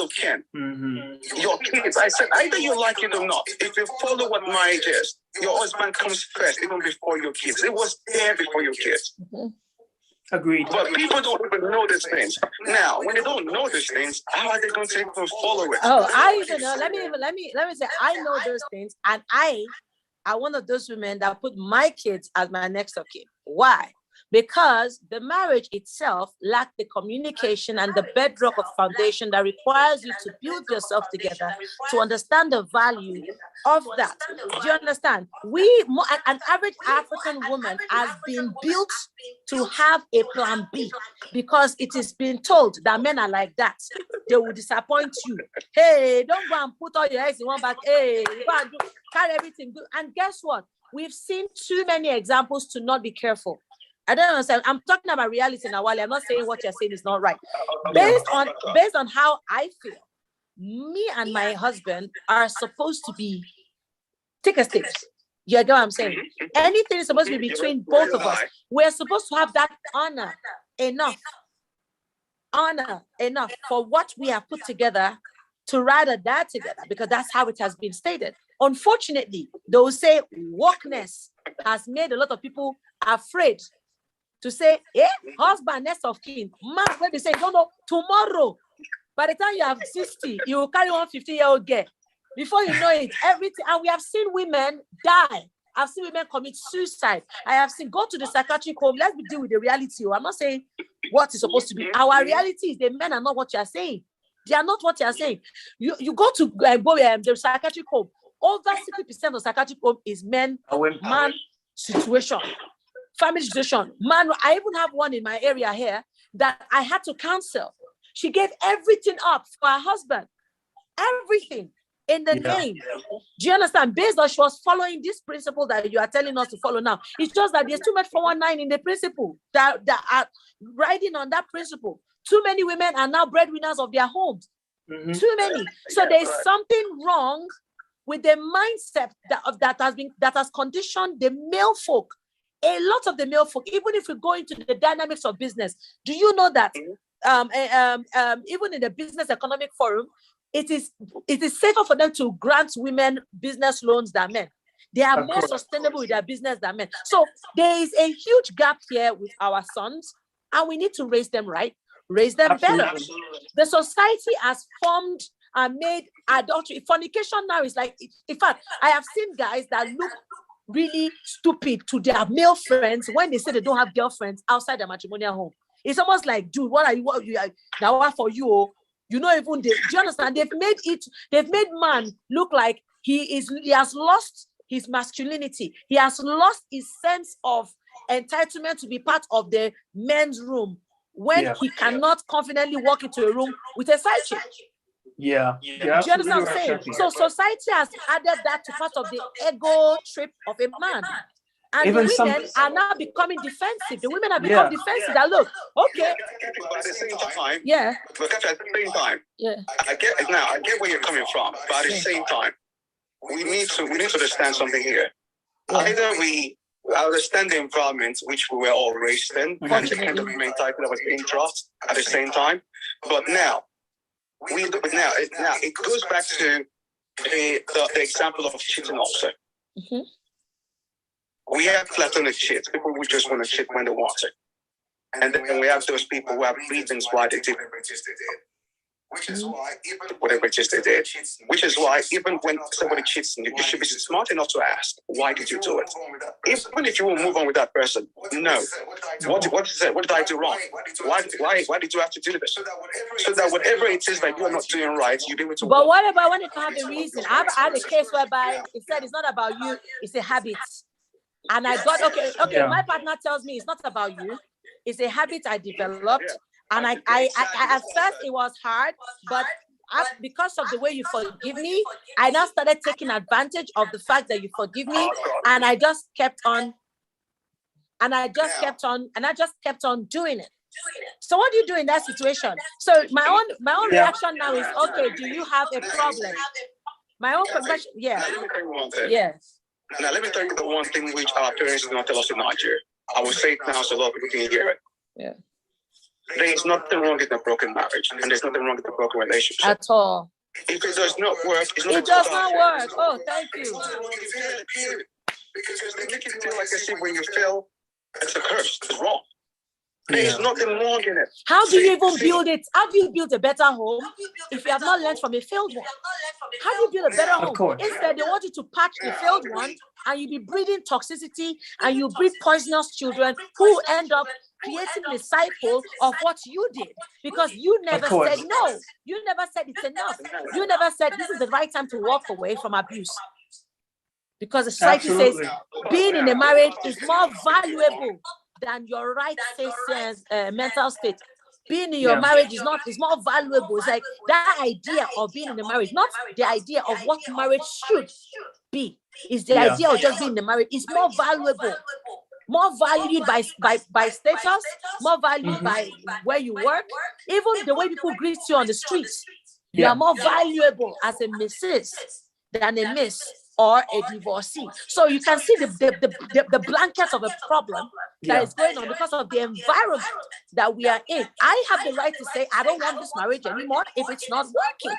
of kin. Mm-hmm. Your kids. I said, either you like it or not. If you follow what marriage is, your husband comes first, even before your kids. It was there before your kids. Mm-hmm. Agreed. But people don't even know these things. Now, when they don't know these things, how are they going to even follow it? Oh, I even know. Let me say, I know those things, and I are one of those women that put my kids as my next of kin. Why? Because the marriage itself lacked the communication and the bedrock of foundation that requires you to build yourself together to understand the value of that. Do you understand? An average African woman has been built to have a plan B, because it is being told that men are like that. They will disappoint you. Hey, don't go and put all your eggs in one bag. Hey, go and carry everything. And guess what? We've seen too many examples to not be careful. I don't understand. I'm talking about reality now, Wally. I'm not saying what you're saying is not right. Based on how I feel, me and my husband are supposed to be take a stick. You get what I'm saying? Anything is supposed to be between both of us. We're supposed to have that honor enough for what we have put together to ride or die together, because that's how it has been stated. Unfortunately, they'll say wokeness has made a lot of people afraid to say, husband, next of kin. Man, when they say, no, tomorrow, by the time you have 60, you will carry one 50-year-old girl. Before you know it, everything, and we have seen women die. I've seen women commit suicide. I have seen go to the psychiatric home. Let's deal with the reality. I'm not saying what is supposed to be. Our reality is the men are not what you are saying. They are not what you are saying. You go to the psychiatric home. Over 60% of psychiatric home is man situation, family situation. Man, I even have one in my area here that I had to counsel. She gave everything up for her husband. Everything. In the name. Do you understand? Based on she was following this principle that you are telling us to follow now. It's just that there's too much 419 in the principle that are riding on that principle. Too many women are now breadwinners of their homes. Too many. So there's something wrong with the mindset that has conditioned the male folk. A lot of the male folk, even if we go into the dynamics of business, do you know that even in the Business Economic Forum, it is safer for them to grant women business loans than men. They are more sustainable with their business than men. So there is a huge gap here with our sons, and we need to raise them right, raise them better. The society has formed and made adultery. Fornication now is like, in fact, I have seen guys that look really stupid to their male friends when they say they don't have girlfriends outside their matrimonial home. It's almost like, dude, what are you now? What for you? You know, even do you understand? They've made man look like he has lost his masculinity. He has lost his sense of entitlement to be part of the men's room when he cannot confidently walk into a room with a side chick. Do you understand what I'm saying? So society has added that to part of the ego trip of a man. And even the women are now becoming defensive. The women have become defensive. That look, okay. But at the same time, but at the same time, I get where you're coming from. But at the same time, we need to understand something here. Either we understand the environment which we were all raised in, and the kind of mentality that was being dropped at the same time. But now, it goes back to the example of cheating also. We have platonic cheats, people who just want to cheat when they want to. And then we have those people who have reasons why they did which is why even when somebody cheats, you should be smart enough to ask, why did you do it? Even if you will move on with that person, no. What is it? What did I do wrong? Why did you have to do this? So that whatever it is that you're not doing right, you'll be able to. But what about when it have a reason? I've had a case whereby it said it's not about you, it's a habit. And I got, my partner tells me it's not about you. It's a habit I developed. And I at first it was hard, but because of the way you forgive me, I now started taking advantage of the fact that you forgive me. And I just kept on, and I just kept on doing it. So what do you do in that situation? So my own reaction now is, okay, do you have a problem? My own confession, yes. Now, let me tell you the one thing which our parents do not tell us in Nigeria. I will say it now so a lot of people can hear it. Yeah. There is nothing wrong with a broken marriage, and there's nothing wrong with a broken relationship. At all. If it does not work, it does not work. Oh, thank you. Because they make it feel like as if when you fail, it's a curse. It's wrong. There is nothing wrong in it. How do you even build it? How do you build a better home if you have not learned from a failed one? How do you build a better home? Instead, they want you to patch the failed one, and you be breeding toxicity, and you breed poisonous children who end up creating the cycle of what you did, because you never said no. You never said it's enough. You never said this is the right time to walk away from abuse. Because the society says being in a marriage is more valuable than your right mental state. Being in your marriage is more valuable. It's like that idea of being in a marriage, not the idea of what marriage should be. It's the idea of just being in a marriage is more valuable. More valued by status, more valued by where you work, even the way people greet you on the streets. You are more valuable as a Mrs. than a Miss or a divorcee. So you can see the blanket of a problem that is going on because of the environment that we are in. I have the right to say, I don't want this marriage anymore if it's not working.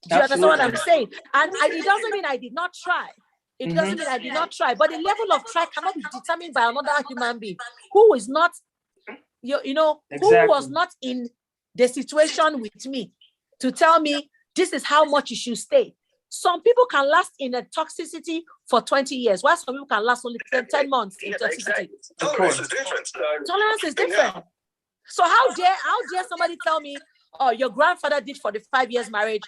Do you understand what I'm saying? And it doesn't mean I did not try. It doesn't mean I did not try, but the level of try cannot be determined by another human being who is not who was not in the situation with me to tell me this is how much you should stay. Some people can last in a toxicity for 20 years, while some people can last only 10 months in toxicity. Exactly. Tolerance is different. Tolerance is different. Yeah. So how dare somebody tell me, oh, your grandfather did 45 years marriage?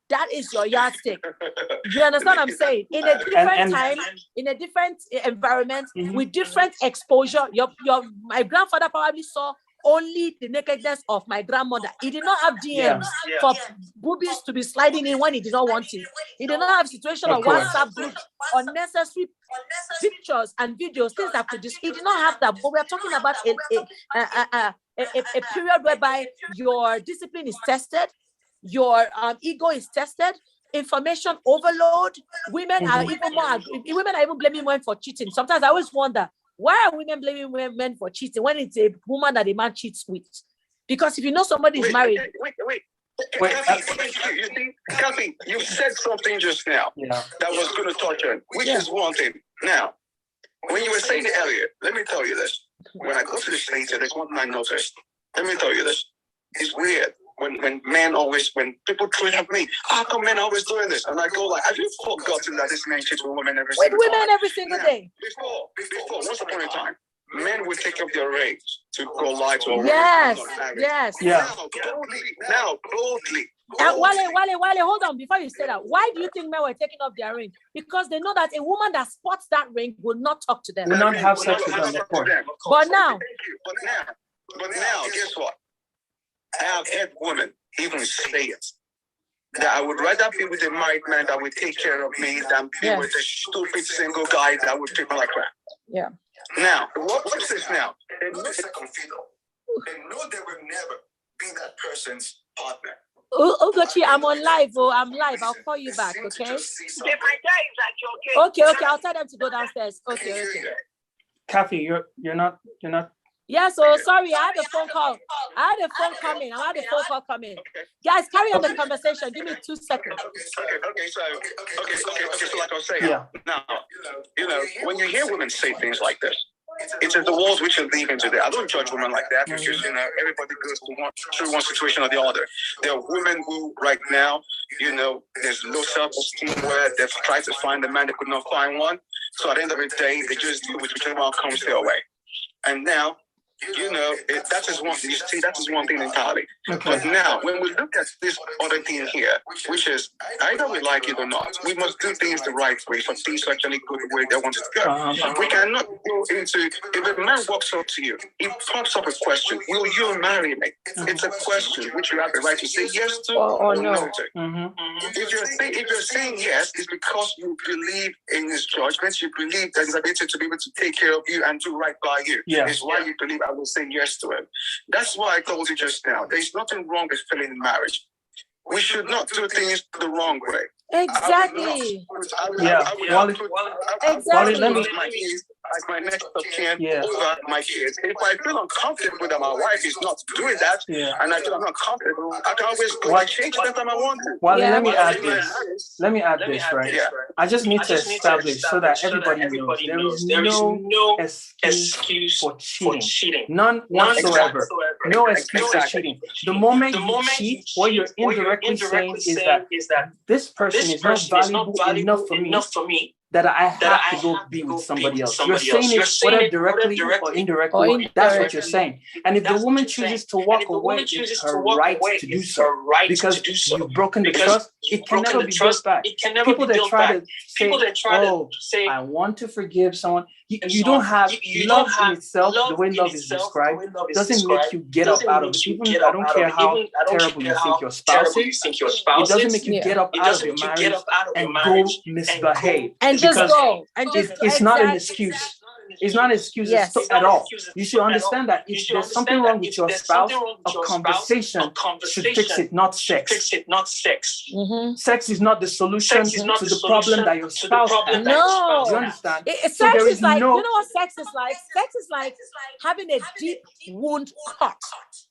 That is your yardstick. You understand what I'm saying? In a different time, in a different environment, with different exposure. My grandfather probably saw only the nakedness of my grandmother. He did not have DMs for boobies to be sliding in when he did not want it. He did not have situation of WhatsApp groups, unnecessary pictures and videos, things that could just. He did not have that. But we are talking about a period whereby your discipline is tested, your ego is tested, information overload. Women are even blaming men for cheating. Sometimes I always wonder, why are women blaming men for cheating when it's a woman that a man cheats with? Because if you know somebody is married. Wait. Kaffy, you said something just now that was going to touch on, which is one thing. Now, when you were saying it earlier, let me tell you this. When I go to the States, there's one thing I noticed. Let me tell you this. It's weird. When people tweet at me, how come men are always doing this? And I go like, have you forgotten that this man cheats with women every single time? Every single day. Before, once upon a time, men would take up their rage to go lie to a woman. Yes. Now, boldly. Wale, hold on. Before you say that, why do you think men were taking off their ring? Because they know that a woman that spots that ring will not talk to them. Will not have sex with them. But now, guess what? I have heard women even say it. That I would rather be with a married man that would take care of me than be with a stupid single guy that would treat me like crap. Yeah. Now, what's this now? They know second fiddle. They know they will never be that person's partner. Ugochi, I'm on live. I'm live. I'll call you back, okay? My guy is at Okay. I'll tell them to go downstairs. Okay. Kaffy, you're not. Yeah, so sorry, I had a phone call. I had a phone call coming. Guys, carry on the conversation. Give me 2 seconds. Okay, so like I was saying, now, when you hear women say things like this, it's the world which you're living today. I don't judge women like that because, everybody goes through one situation or the other. There are women who, right now, there's low self-esteem where they've tried to find a man, they could not find one. So at the end of the day, they just do whichever one comes their way. And now, that is one thing. You see, that is one thing entirely. Okay. But now, when we look at this other thing here, which is either we like it or not, we must do things the right way for things to actually go the way they want it to go. We cannot go into, if a man walks up to you, he pops up a question, will you marry me? It's a question which you have the right to say yes to or no to. If you're saying yes, it's because you believe in his judgment, you believe that he's ability to be able to take care of you and do right by you. Yeah. It's why you believe I will say yes to him. That's why I told you just now. There's nothing wrong with failing in marriage. We should not do things the wrong way. Exactly. Exactly. Let me my kids as my next of kin over my kids. If I feel uncomfortable that my wife is not doing that, and I feel I'm not comfortable, I can always go and change that time I want to. Well, let me add this. Right? Yeah. I just need to establish so that everybody knows there is no excuse for cheating. None whatsoever. No excuse for cheating. The moment you cheat, what you're indirectly saying is that this person is not valuable enough for me that I have to go be with somebody else. You're saying it whether directly or indirectly. That's what you're saying. And if the woman chooses to walk away, it's her right to do so. Because you've broken the trust, it can never be built back. People that try to say, I want to forgive someone. You don't have love in itself, the way love is described, doesn't make you get up out of it. Even I don't care how terrible you think your spouse is, it doesn't make you get up out of your marriage and go misbehave. And just go. It's not an excuse. It's not an excuse at all. You should understand that if there's something wrong with your spouse, a conversation should fix it, not sex. Sex is not the solution to the problem that your spouse has. No. You understand? Sex is like, you know what sex is like? Sex is like having a deep wound cut.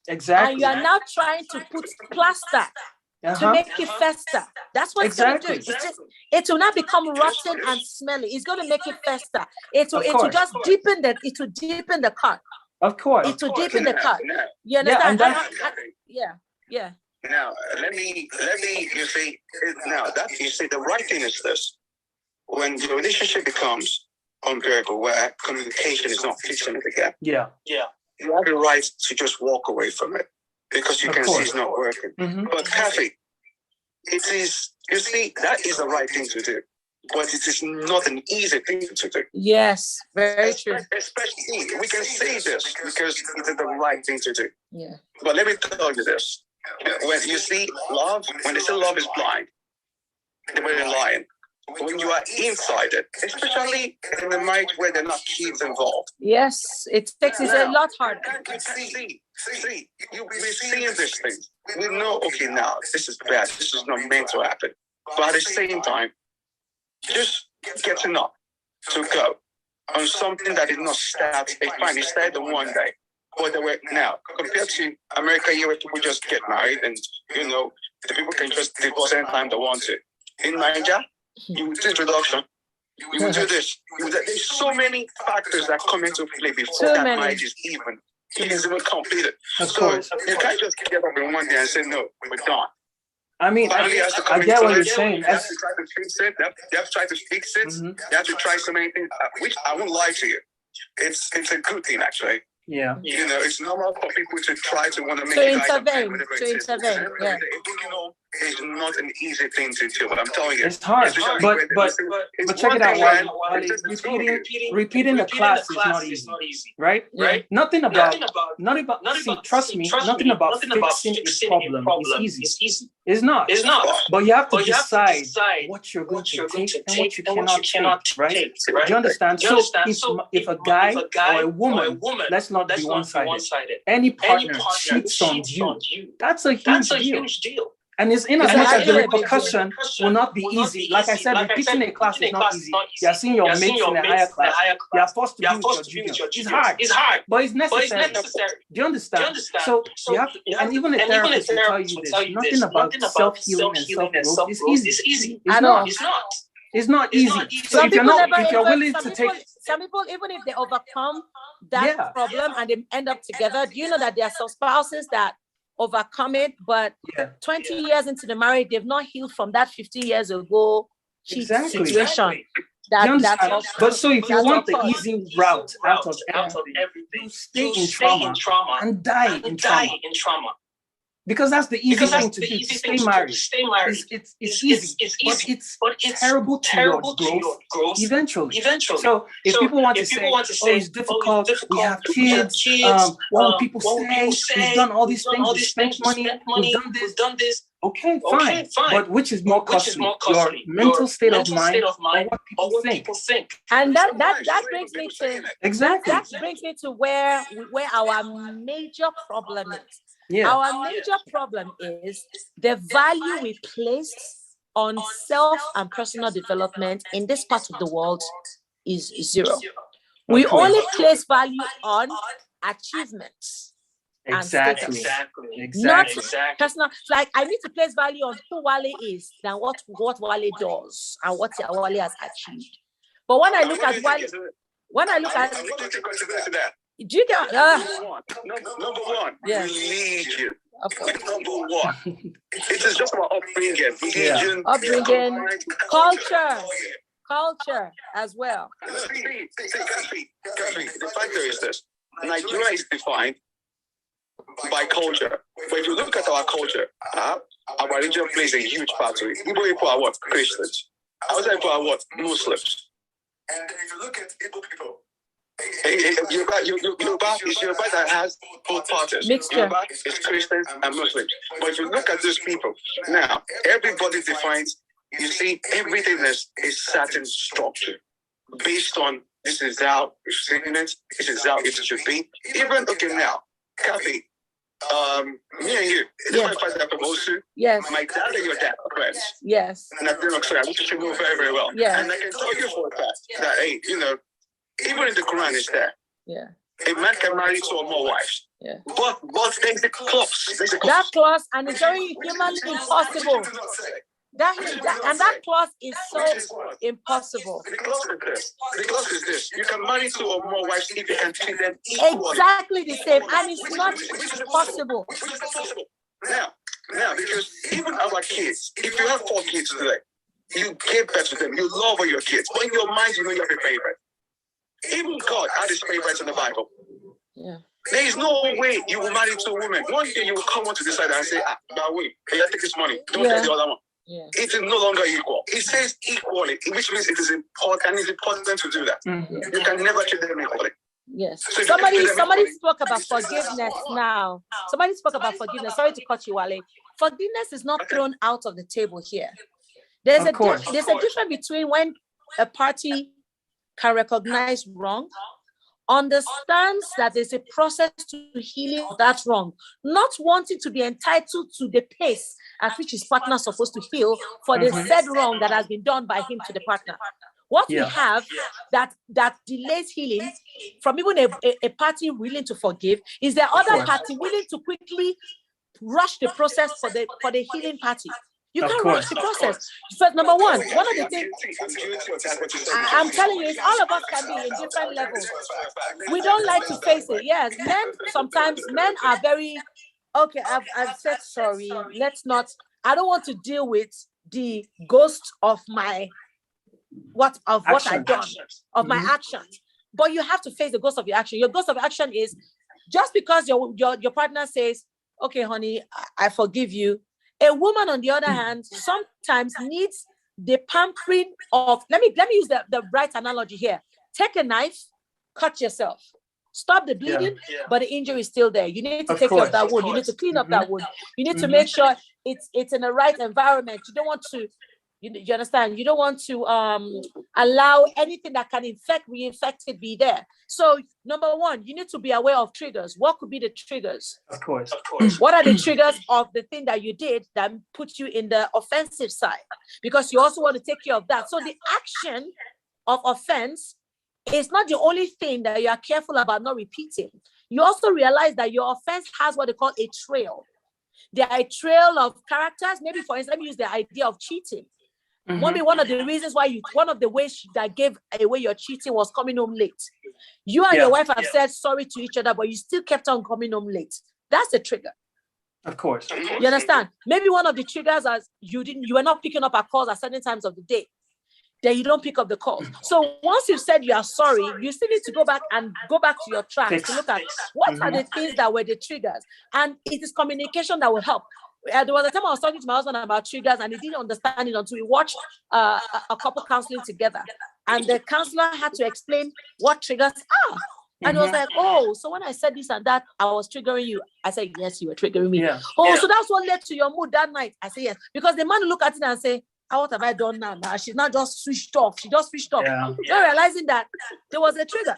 Exactly. And you are now trying to put plaster to make it fester. That's what it's going to do. It's just, it will not become rotten and smelly. It's going to make it fester. It will just deepen the cut. Of course. It will deepen the cut. You understand? Yeah. Now, let me, you see, now that you see, the right thing is this. When the relationship becomes unbearable, where communication is not fixing it again, you have the right to just walk away from it because you can see it's not working. But Kaffy, it is, you see, that is the right thing to do. But it is not an easy thing to do. Yes, very true. Especially, we can say this because it is the right thing to do. Yeah. But let me tell you this. When you see love, when they say love is blind, they were lying. When you are inside it, especially in the marriage where there are not kids involved. Yes, it takes it a lot harder. See, we're seeing this thing. We know, okay, now, this is bad. This is not meant to happen. But at the same time, just getting up to go on something that did not start a crime. It started on one day. But there were now, compared to America, here where people just get married and, you know, the people can just divorce anytime they want to. In Nigeria, you would do introduction, you would do this. There's so many factors that come into play before that marriage is even completed. So you can't just get up in one day and say, no, we're done. I mean, I get what you're saying. You have to try to fix it. You have to try to fix it. You have to try so many things, which I won't lie to you. It's a good thing, actually. Yeah. You know, it's normal for people to try to want to make it intervene. Yeah. It's not an easy thing to do, but I'm telling you. It's hard. But check it out, Wally. Repeating the class is not easy. Right? Nothing about see, trust me, nothing about fixing a problem is easy. It's not. But you have to decide what you're going to take and what you cannot take, right? Do you understand? So if a guy or a woman, let's not be one-sided, any partner cheats on you, that's a huge deal. And it's in as much as the repercussion will not be easy. Like I said, repeating a class is not easy. You are seeing your mates in a higher class. You are forced to be with your juniors. It's hard, but it's necessary. Do you understand? So you have to, and even a therapist will tell you this. Nothing about self-healing and self-growth is easy. It's not. It's not easy. So if you're willing to take... Some people, even if they overcome that problem and they end up together, do you know that there are some spouses that overcome it, but 20 years into the marriage, they've not healed from that 50 years ago situation. But so if you want the easy route out of everything, you stay in trauma and die in trauma. Because that's the easy thing to do. Stay married. It's easy, but it's terrible to your growth eventually. So if people want to say, oh, it's difficult, we have kids, what will people say? We've done all these things, we spent money, we've done this. Okay, fine. But which is more costly? Your mental state of mind or what people think? And that brings me to exactly. That brings me to where our major problem is. Our major problem is the value we place on self and personal development in this part of the world is zero. We only place value on achievements. Exactly. Not personal. Like I need to place value on who Wale is than what Wale does and what Wale has achieved. But when I look at Wale, do you get number one, religion. Number one. It is just about upbringing. Religion, upbringing, culture as well. See, the factor is this. Nigeria is defined by culture. But if you look at our culture, our religion plays a huge part to it. Igbo people are what? Christians. Outside people are what? Muslims. And if you look at Igbo people, Yoruba is Yoruba that has both parties. Yoruba is Christians and Muslims. But if you look at these people, now, everybody defines, you see, everything is a certain structure based on this is how we've seen it, this is how it should be. Even, okay, now, Kaffy, me and you, it's my father that proposed to. Yes. My dad and your dad are friends. Yes. And I didn't know, I wish you know very, very well. Yeah. And I can tell you for a fact that, hey, you know, even in the Quran is there. Yeah. A man can marry two or more wives. Yeah. But there's a clause. That clause, and it's very humanly impossible. That clause is so impossible. The clause is this: you can marry 2 or more wives if you can treat them equally. Exactly the same, and it's not possible. Now, because even our kids, if you have 4 kids today, you give birth to them, you love all your kids, but in your mind, you know you have a favorite. Even God had his favorites in the Bible. Yeah. There is no way you will marry 2 women. One day you will come on to decide and say, but wait, I take this money. Don't take the other one. Yeah. It is no longer equal. It says equally, which means it is important, and it's important to do that. Mm-hmm. You can never treat them equally. Yes. So somebody spoke about forgiveness now. Somebody spoke about forgiveness. Sorry to cut you, Wale. Forgiveness is not thrown out of the table here. There's a difference between when a party can recognize wrong, understands that there's a process to healing that wrong, not wanting to be entitled to the pace at which his partner is supposed to heal for the said wrong that has been done by him to the partner. What we have that delays healing from even a party willing to forgive is the other party willing to quickly rush the process for the healing party. You can't rush the process. First, number one of the things I'm telling you is all of us can be in different levels. We don't like to face it. Yes, men are very, okay, I've said sorry. I don't want to deal with the ghost of my what I've done, of my actions. But you have to face the ghost of your action. Your ghost of action is just because your partner says, okay, honey, I forgive you. A woman, on the other hand, sometimes needs the pampering of, let me use the right analogy here. Take a knife, cut yourself. Stop the bleeding, but the injury is still there. You need to take care of that wound. You need to clean up that wound. You need to make sure it's in the right environment. You don't want to, you understand? You don't want to allow anything that can reinfect it be there. So number one, you need to be aware of triggers. What could be the triggers? Of course. What are the triggers of the thing that you did that put you in the offensive side? Because you also want to take care of that. So the action of offense is not the only thing that you are careful about not repeating. You also realize that your offense has what they call a trail. There are a trail of characters. Maybe, for instance, let me use the idea of cheating. Maybe one of the reasons why one of the ways that gave away your cheating was coming home late. You and your wife have said sorry to each other, but you still kept on coming home late. That's the trigger. Of course. You understand? Maybe one of the triggers is you were not picking up our calls at certain times of the day. Then you don't pick up the calls. So once you've said you are sorry, you still need to go back to your tracks to look at what are the things that were the triggers. And it is communication that will help. There was a time I was talking to my husband about triggers, and he didn't understand it until we watched a couple counseling together. And the counselor had to explain what triggers are. And he was like, oh, so when I said this and that, I was triggering you. I said, yes, you were triggering me. So that's what led to your mood that night. I said, yes. Because the man will look at it and say, what have I done now? She's not just switched off. She just switched off. Not realizing that there was a trigger.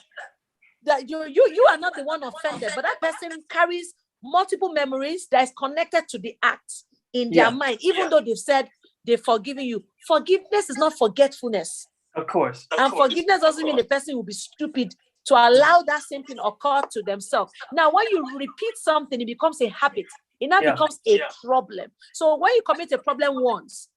That you are not the one offended, but that person carries multiple memories that is connected to the act in their mind, even though they've said they've forgiven you. Forgiveness is not forgetfulness. Of course. Forgiveness doesn't mean the person will be stupid to allow that same thing occur to themselves. Now, when you repeat something, it becomes a habit. It now becomes a problem. So when you commit a problem once,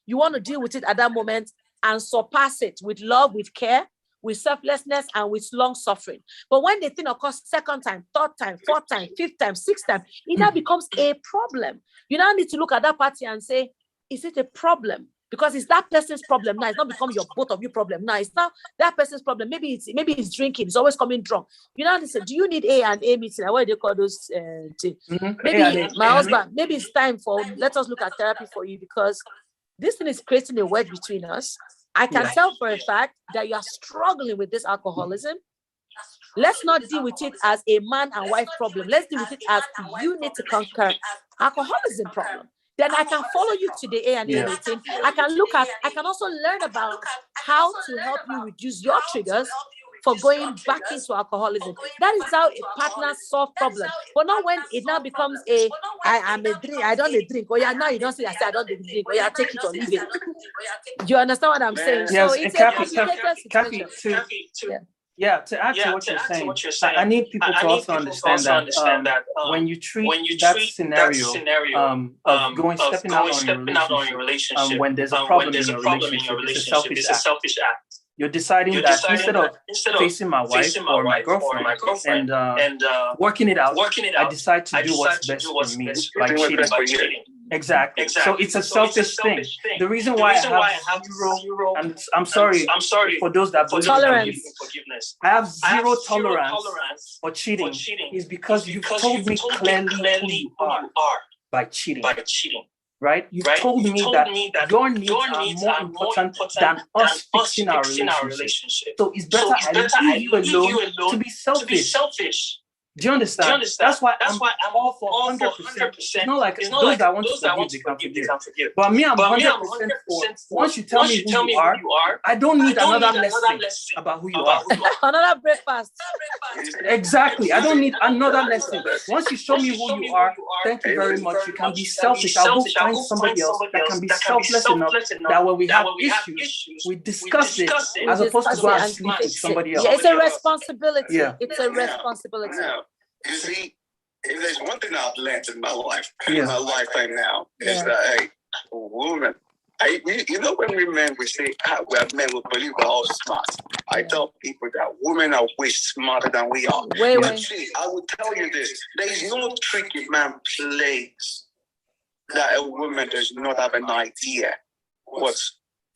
you want to deal with it at that moment and surpass it with love, with care, with selflessness, and with long suffering. But when the thing occurs second time, third time, fourth time, fifth time, sixth time, it now becomes a problem. You now need to look at that party and say, is it a problem? Because it's that person's problem now. It's not become your both of you problem now. It's now that person's problem. Maybe it's drinking. It's always coming drunk. You know, listen, do you need A and A meeting? What do they call those things? Maybe my husband, maybe it's time for, let us look at therapy for you, because this thing is creating a wedge between us. I can tell for a fact that you are struggling with this alcoholism. Let's not deal with it as a man and wife problem. Let's deal with it as you need to conquer alcoholism problem. Then I can follow you to the A&A meeting. I can also learn about how to help you reduce your triggers for going back into alcoholism. That is how a partner solves problems. But not when it now becomes I don't drink. Oh yeah, now you don't say I don't drink. Oh yeah, take it or leave it. Do you understand what I'm saying? Yes, so it's a complicated situation. Yeah, to add to what you're saying, I need people to also understand that when you treat that scenario of stepping out on your relationship, when there's a problem in your relationship, it's a selfish act. You're deciding that instead of facing my wife or my girlfriend and working it out, I decide to do what's best for me by cheating. Exactly. So it's a selfish thing. The reason why I have zero, and I'm sorry for those that believe in forgiveness. I have zero tolerance for cheating is because you've told me clearly who you are by cheating. Right? You've told me that your needs are more important than us fixing our relationship. So it's better I leave you alone to be selfish. Do you understand? That's why I'm all for 100%. It's not like those that want to forgive, they can forgive. But me, I'm 100% for. Once you tell me who you are, I don't need another lesson about who you are. Another breakfast. Exactly. I don't need another lesson. Once you show me who you are, thank you very much. You can be selfish. I'll go find somebody else that can be selfless enough that when we have issues, we discuss it as opposed to go and sleep with somebody else. Yeah, it's a responsibility. Yeah. It's a responsibility. You see, if there's one thing I've learned in my life, in my lifetime now, is that, hey, women, when we men, we say, we are men, we believe we're all smart. I tell people that women are way smarter than we are. Actually, I will tell you this, there is no trick a man plays that a woman does not have an idea what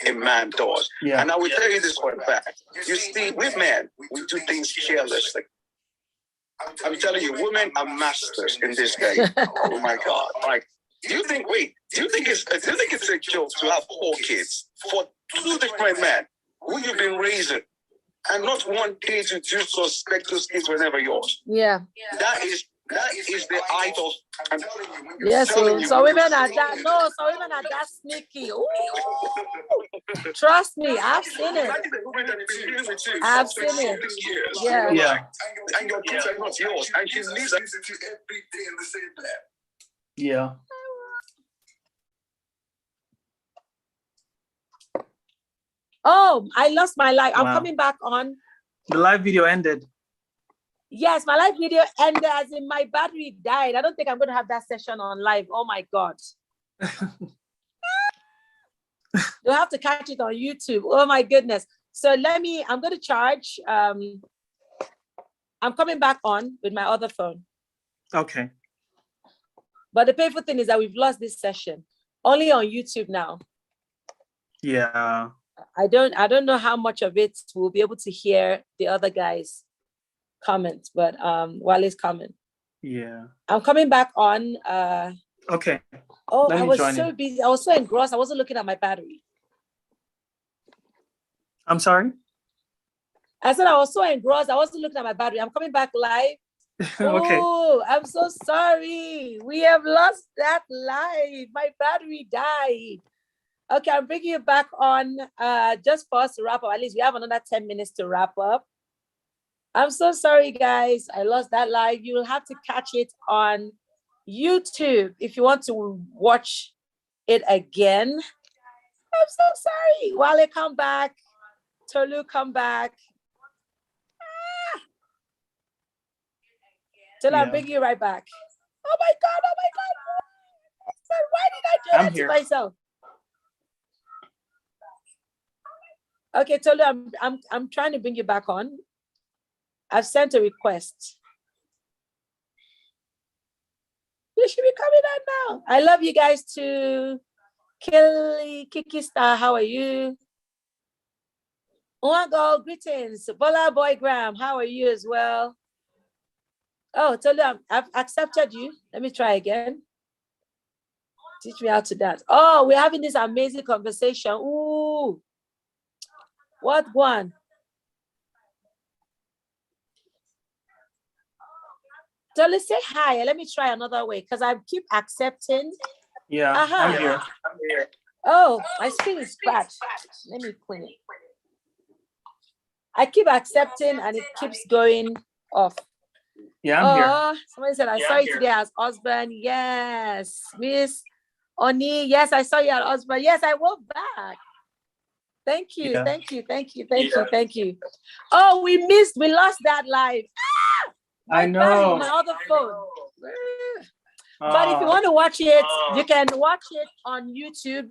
a man does. Yeah. And I will tell you this for a fact. You see, with men, we do things carelessly. I'm telling you, women are masters in this game. Oh my God! Like, do you think it's a joke to have 4 kids for 2 different men who you've been raising, and not one day to just suspect those kids were never yours? Yeah. That is the idol. Yes, so women are that. No, so women are that sneaky. Ooh. Trust me, I've seen it. I've seen it. Yeah. And your kids are not yours, and she lives every day in the same bed. Yeah. Oh, I lost my live. I'm coming back on. The live video ended. Yes, my live video ended as in my battery died. I don't think I'm going to have that session on live. Oh my God. You'll have to catch it on YouTube. Oh my goodness. So I'm going to charge. I'm coming back on with my other phone. Okay. But the painful thing is that we've lost this session. Only on YouTube now. Yeah. I don't know how much of it we'll be able to hear the other guys comment, but while it's coming. Yeah. I'm coming back on. Okay. Oh, I was so busy. I was so engrossed. I wasn't looking at my battery. I'm sorry? I said I was so engrossed. I wasn't looking at my battery. I'm coming back live. Okay. Oh, I'm so sorry. We have lost that live. My battery died. Okay, I'm bringing you back on just for us to wrap up. At least we have another 10 minutes to wrap up. I'm so sorry, guys. I lost that live. You will have to catch it on YouTube if you want to watch it again. I'm so sorry. Wale, come back. Tolu, come back. Till I bring you right back. Oh my God! Oh my God! Why did I do that to myself? Okay, Tolu, I'm trying to bring you back on. I've sent a request. You should be coming on now. I love you guys too. Kiki Star, how are you? Girl, greetings. Bola Boy Graham, how are you as well? Oh, Tolu, I've accepted you. Let me try again. Teach me how to dance. Oh, we're having this amazing conversation. Ooh. What one? Tolu, say hi. Let me try another way because I keep accepting. Yeah, I'm here. Oh, my screen is scratched. Let me clean it. I keep accepting and it keeps going off. Yeah, I'm here. Somebody said, I saw you today as husband. Yes. Miss Oni, yes, I saw you at husband. Yes, I walked back. Thank you. Thank you. Oh, we lost that live. I know. My other phone. But if you want to watch it, you can watch it on YouTube.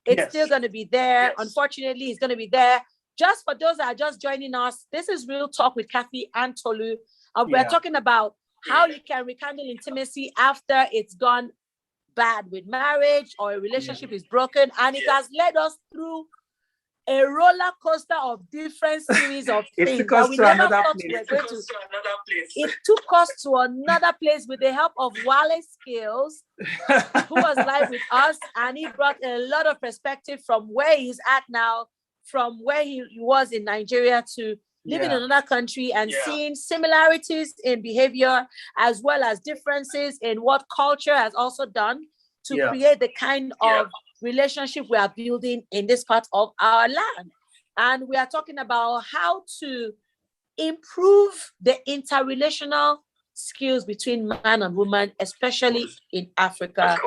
It's still going to be there. Unfortunately, it's going to be there. Just for those that are just joining us, this is Real Talk with Kaffy and Tolu. We're talking about how you can rekindle intimacy after it's gone bad with marriage or a relationship is broken. And it has led us through a roller coaster of different series of things that we never thought we were going to. It took us to another place with the help of Wale Skills, who was live with us, and he brought a lot of perspective from where he's at now, from where he was in Nigeria to living in another country and seeing similarities in behavior as well as differences in what culture has also done to create the kind of relationship we are building in this part of our land. And we are talking about how to improve the interrelational skills between man and woman, especially in Africa.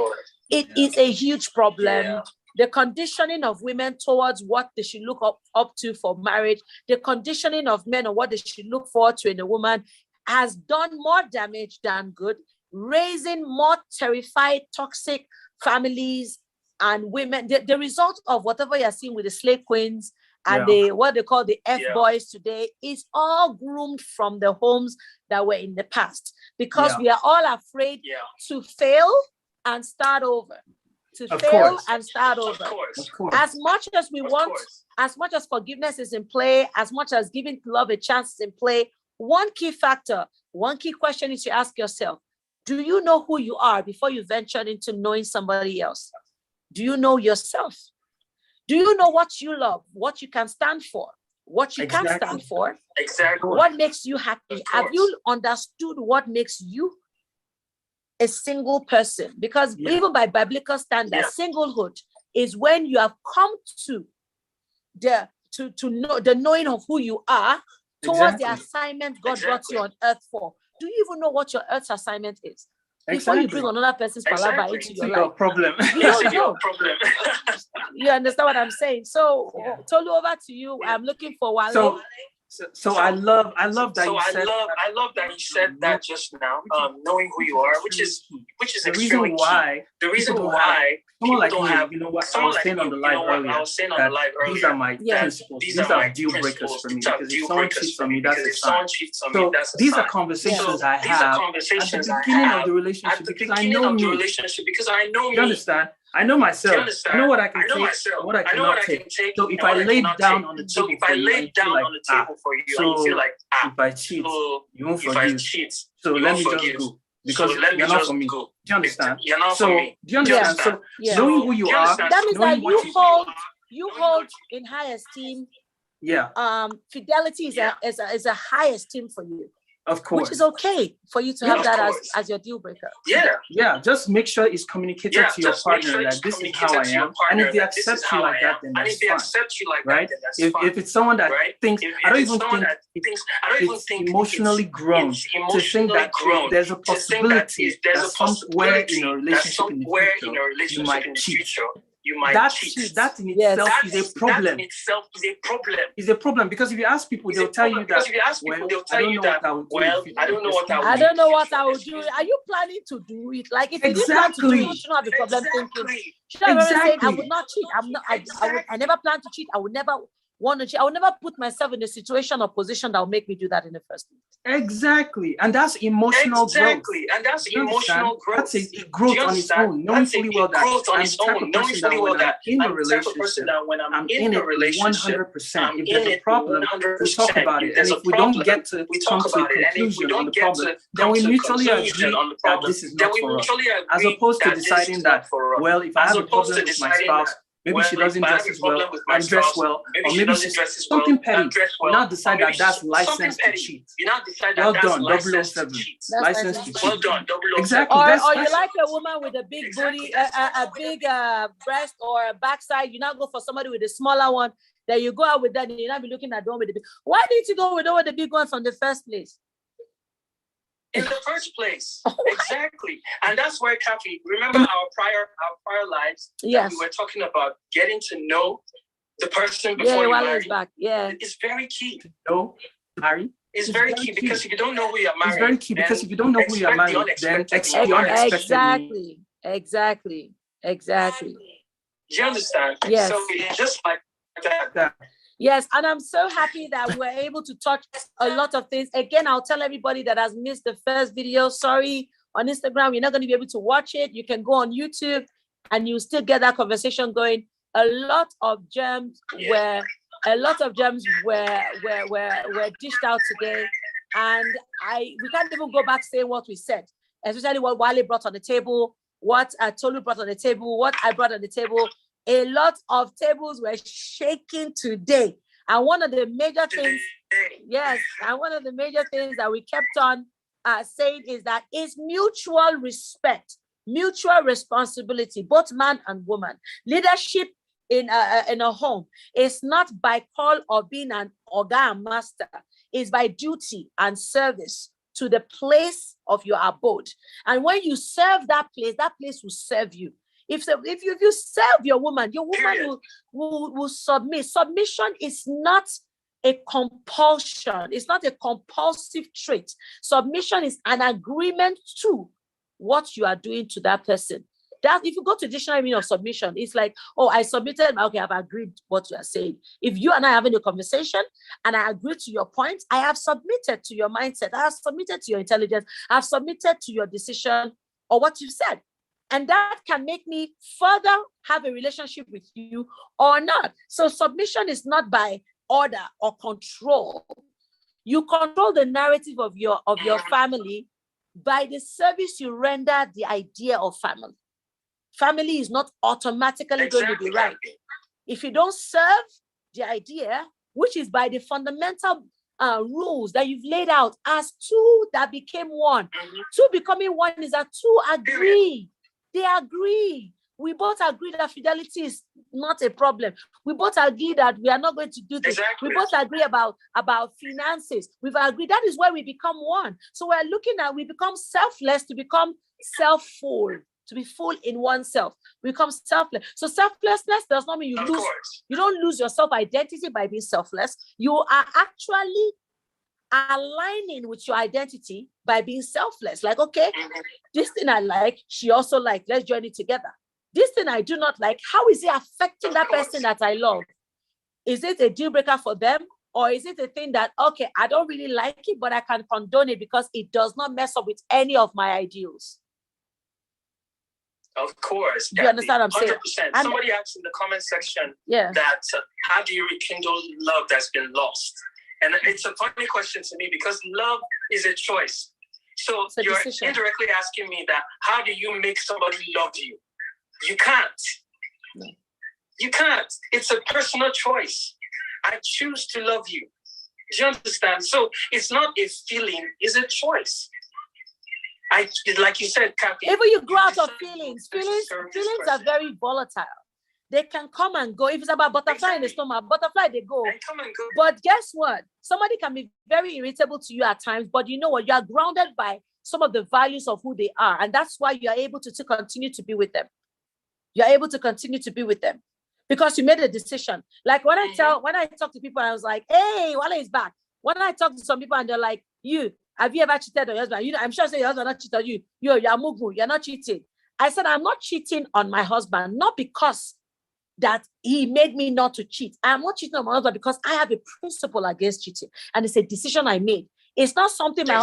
It is a huge problem. The conditioning of women towards what they should look up to for marriage, the conditioning of men on what they should look forward to in a woman has done more damage than good, raising more terrified, toxic families and women. The result of whatever you're seeing with the slave queens and what they call the F-boys today is all groomed from the homes that were in the past, because we are all afraid to fail and start over. As much as we want, as much as forgiveness is in play, as much as giving love a chance is in play, one key factor, one key question is to ask yourself, do you know who you are before you venture into knowing somebody else? Do you know yourself? Do you know what you love, what you can stand for, what you can't stand for? What makes you happy? Have you understood what makes you a single person? Because even by biblical standards, singlehood is when you have come to know the knowing of who you are towards the assignment God brought you on earth for. Do you even know what your earth's assignment is? Before you bring another person's palava into your life. Problem. You don't know. You understand what I'm saying? So, Tolu, over to you. I'm looking for Wale. So I love that you said. I love that you said that just now. Knowing who you are, which is the reason why. The reason why someone like don't me, have, you know what I was saying on the live earlier. These are my principles. These are deal breakers for me. Because if someone cheats on me, that's a sign. So these are conversations I have at the beginning of the relationship because I know me. You understand? I know myself. I know what I can take, what I cannot take. So if I lay down on the table for you, and you feel like, if I cheat, you won't forgive. So let me just go. Because you're not for me. Do you understand? So do you understand? So knowing who you are, that means that you hold in high esteem. Fidelity is a high esteem for you. Of course. Which is okay for you to have that as your deal breaker. Just make sure it's communicated to your partner that this is how I am. And if they accept you like that, then that's fine. Right? If it's someone that thinks, I don't even think it's emotionally grown to think that there's a possibility that somewhere in a relationship in the future, you might cheat. That in itself is a problem. It's a problem because if you ask people, they'll tell you that. I don't know what I would do. I don't know what I would do. Are you planning to do it? Like if you didn't plan to do it, you shouldn't have a problem thinking. Should have said, I would not cheat. I never plan to cheat. I would never want to cheat. I would never put myself in a situation or position that will make me do that in the first place. Exactly. And that's emotional growth. That's a growth on its own. Knowing fully well that I'm the type of person that when I'm in a relationship, I'm in it 100%. If there's a problem, we talk about it. And if we don't get to come to a conclusion on the problem, then we mutually agree that this is not for us. As opposed to deciding that, well, if I have a problem with my spouse, maybe she doesn't dress as well, and dress well, or maybe she's something petty. You now decide that that's license to cheat. Well done, 007. License to cheat. Well done, 007. Exactly. Or you like a woman with a big booty, a big breast or a backside. You now go for somebody with a smaller one. Then you go out with that, and you now be looking at the one with the big. Why did you go with the one with the big one from the first place? In the first place, exactly, and that's where Kaffy. Remember our prior lives. Yes, we were talking about getting to know the person before you marry. Back. Yeah. It's very key. No, marry. It's very key because if you don't know who you're marrying, it's very key because if you don't know who you're marrying, then expect the unexpected. Exactly. Do you understand? Yes. So it's just like that. Yes, and I'm so happy that we're able to touch a lot of things. Again, I'll tell everybody that has missed the first video, sorry, on Instagram, you're not going to be able to watch it. You can go on YouTube and you still get that conversation going. A lot of gems were dished out today. And we can't even go back saying what we said, especially what Wale brought on the table, what Tolu brought on the table, what I brought on the table. A lot of tables were shaking today. And one of the major things, that we kept on saying is that it's mutual respect, mutual responsibility, both man and woman. Leadership in a home is not by call or being an oga and master. It's by duty and service to the place of your abode. And when you serve that place will serve you. If you serve your woman will submit. Submission is not a compulsion. It's not a compulsive trait. Submission is an agreement to what you are doing to that person. That if you go to dictionary meaning of submission, it's like, oh, I submitted, okay, I've agreed what you are saying. If you and I are having a conversation and I agree to your point, I have submitted to your mindset, I have submitted to your intelligence, I have submitted to your decision or what you've said. And that can make me further have a relationship with you or not. So submission is not by order or control. You control the narrative of your family by the service you render the idea of family. Family is not automatically going to be right. If you don't serve the idea, which is by the fundamental rules that you've laid out as two that became one. Two becoming one is that two agree. They agree. We both agree that fidelity is not a problem. We both agree that we are not going to do this. Exactly. We both agree about finances. We've agreed. That is why we become one. So we're looking at, we become selfless to become self-full, to be full in oneself. We become selfless. So selflessness does not mean you don't lose your self-identity by being selfless. You are actually aligning with your identity by being selfless. Like, okay, this thing I like, she also like, let's join it together. This thing I do not like, how is it affecting that person that I love? Is it a deal breaker for them? Or is it a thing that, okay, I don't really like it, but I can condone it because it does not mess up with any of my ideals? Of course. Do you understand what I'm saying? 100%. Somebody asked in the comment section that how do you rekindle love that's been lost? And it's a funny question to me because love is a choice. So you're indirectly asking me that, how do you make somebody love you? You can't. No. You can't. It's a personal choice. I choose to love you. Do you understand? So it's not a feeling, it's a choice. Like you said, Kaffy. Even you grow out of feelings. Feelings are very volatile. They can come and go. If it's about butterfly in the stomach, butterfly, they go. They come and go. But guess what? Somebody can be very irritable to you at times, but you know what? You are grounded by some of the values of who they are. And that's why you are able to continue to be with them. You're able to continue to be with them because you made a decision. Like when I talk to people, I was like, hey, Wale is back. When I talk to some people and they're like, have you ever cheated on your husband? I'm sure your husband not cheated on you. You're mugu, you're not cheating. I said, I'm not cheating on my husband, not because that he made me not to cheat. I'm not cheating on my husband because I have a principle against cheating. And it's a decision I made. It's not something my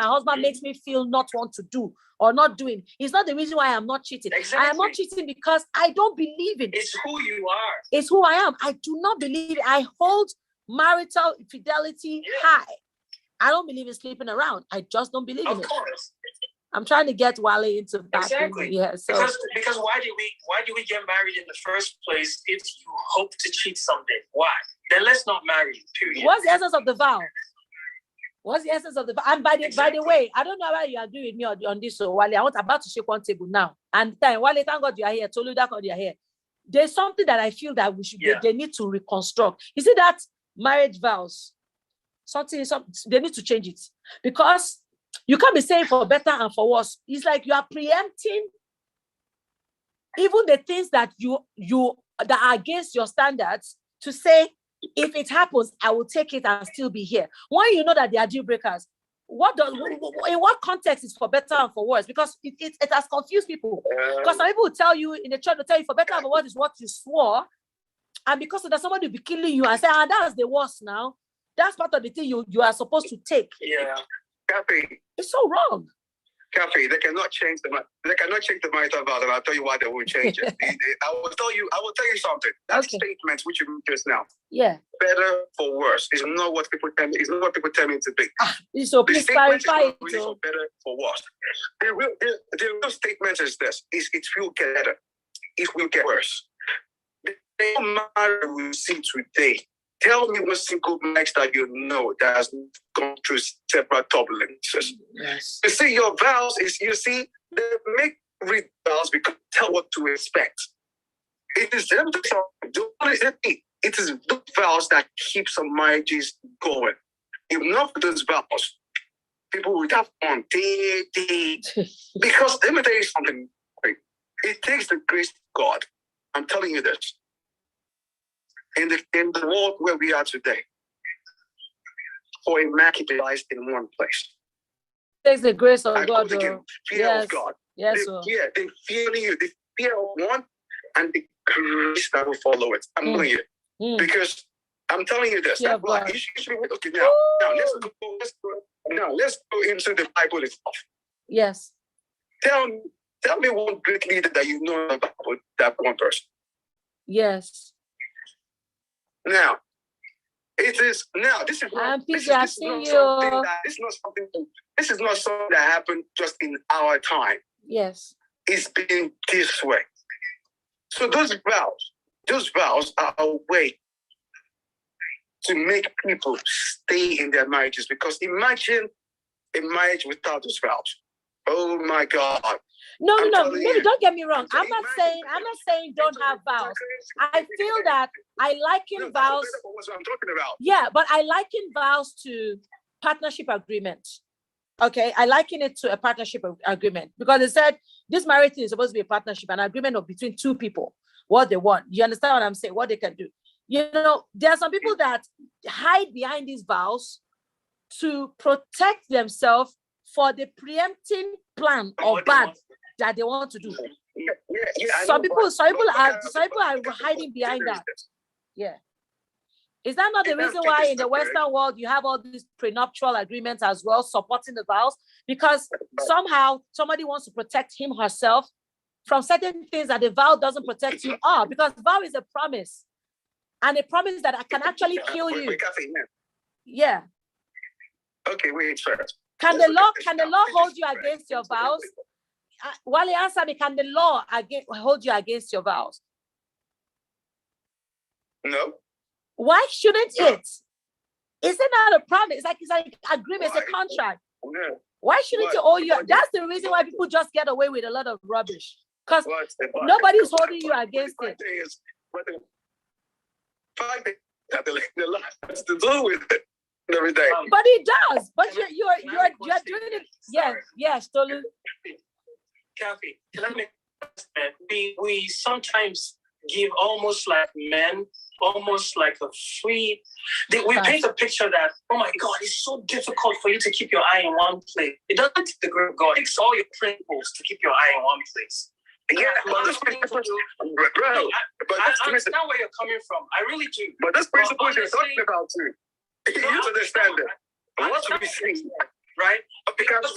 husband makes me feel not want to do or not doing. It's not the reason why I'm not cheating. Exactly. I am not cheating because I don't believe in it. It's who you are. It's who I am. I do not believe it. I hold marital fidelity high. I don't believe in sleeping around. I just don't believe in it. Of course. I'm trying to get Wale into that. Exactly. Yeah. So because why do we get married in the first place if you hope to cheat someday? Why? Then let's not marry. Period. What's the essence of the vow? What's the essence of the vow? And by the way, I don't know why you are doing with me on this. So Wale, I'm about to shake one table now. And Wale, thank God you are here. Tolu, thank God you are here. There's something that I feel that we should they need to reconstruct. You see that marriage vows? Something they need to change it because you can't be saying for better and for worse. It's like you are preempting even the things that you that are against your standards to say, if it happens, I will take it and still be here. When you know that they are deal breakers, in what context is for better and for worse? Because it has confused people. Because some people will tell you in the church, will tell you for better and for worse is what you swore. And because there's somebody will be killing you and say, that's the worst now. That's part of the thing you are supposed to take. Yeah. Kaffy. It's so wrong. Kaffy, they cannot change the marital vows, and I'll tell you why they won't change it. I will tell you something. That statement which you made just now. Yeah. Better for worse is not what people tell me. It's not what people tell me it to be. So please clarify it. Really for better for worse. The real statement is this: it will get better. It will get worse. The marriage we see today. Tell me what single marriage that you know that has gone through several turbulences. Yes. You see, your vows they make read vows because tell what to expect. It is those vows that keep some marriages going. If not for those vows, people would have on day. Because let me tell you something. It takes the grace of God. I'm telling you this. In the world where we are today, for a man to be lies in one place. Takes the grace of God. Fear of God. Yes, they fear you. The fear of one and the grace that will follow it. I'm telling you. Because I'm telling you this. That's why you should be okay now. Let's go into the Bible itself. Yes. Tell me one great leader that you know about that one person. Yes. Now, this is not something that happened just in our time. Yes. It's been this way. So those vows are a way to make people stay in their marriages. Because imagine a marriage without those vows. Oh my God. No, don't get me wrong. I'm not saying don't have vows. I feel that I liken vows. That's what I'm talking about. Yeah, but I liken vows to partnership agreement. Okay, I liken it to a partnership agreement because they said this marriage thing is supposed to be a partnership, an agreement between two people, what they want. You understand what I'm saying? What they can do. You know, there are some people that hide behind these vows to protect themselves for the preempting plan or bad that they want to do. Some people are hiding behind that. Yeah. Is that not the reason why in the Western world you have all these prenuptial agreements as well, supporting the vows? Because somehow somebody wants to protect him or herself from certain things that the vow doesn't protect you of. Because vow is a promise. And a promise that I can actually kill you. Yeah. Okay, wait first. Can the law hold you against your vows? Wale, answer me. Can the law hold you against your vows? No. Why shouldn't it? Is it not a promise? It's like agreement, it's a contract. No. Why shouldn't it owe you? That's the reason why people just get away with a lot of rubbish. Because nobody's holding you against it. The law has to do with it every day. But it does. But you're doing it. Yes, totally. Kaffy, let me. We sometimes give almost like men, almost like a free. We paint a picture that, oh my God, it's so difficult for you to keep your eye in one place. It doesn't take the grace of God. It's all your principles to keep your eye in one place. Yeah, I understand where you're coming from. I really do. But that's principles you're talking about too. You understand that. What we see, right? Because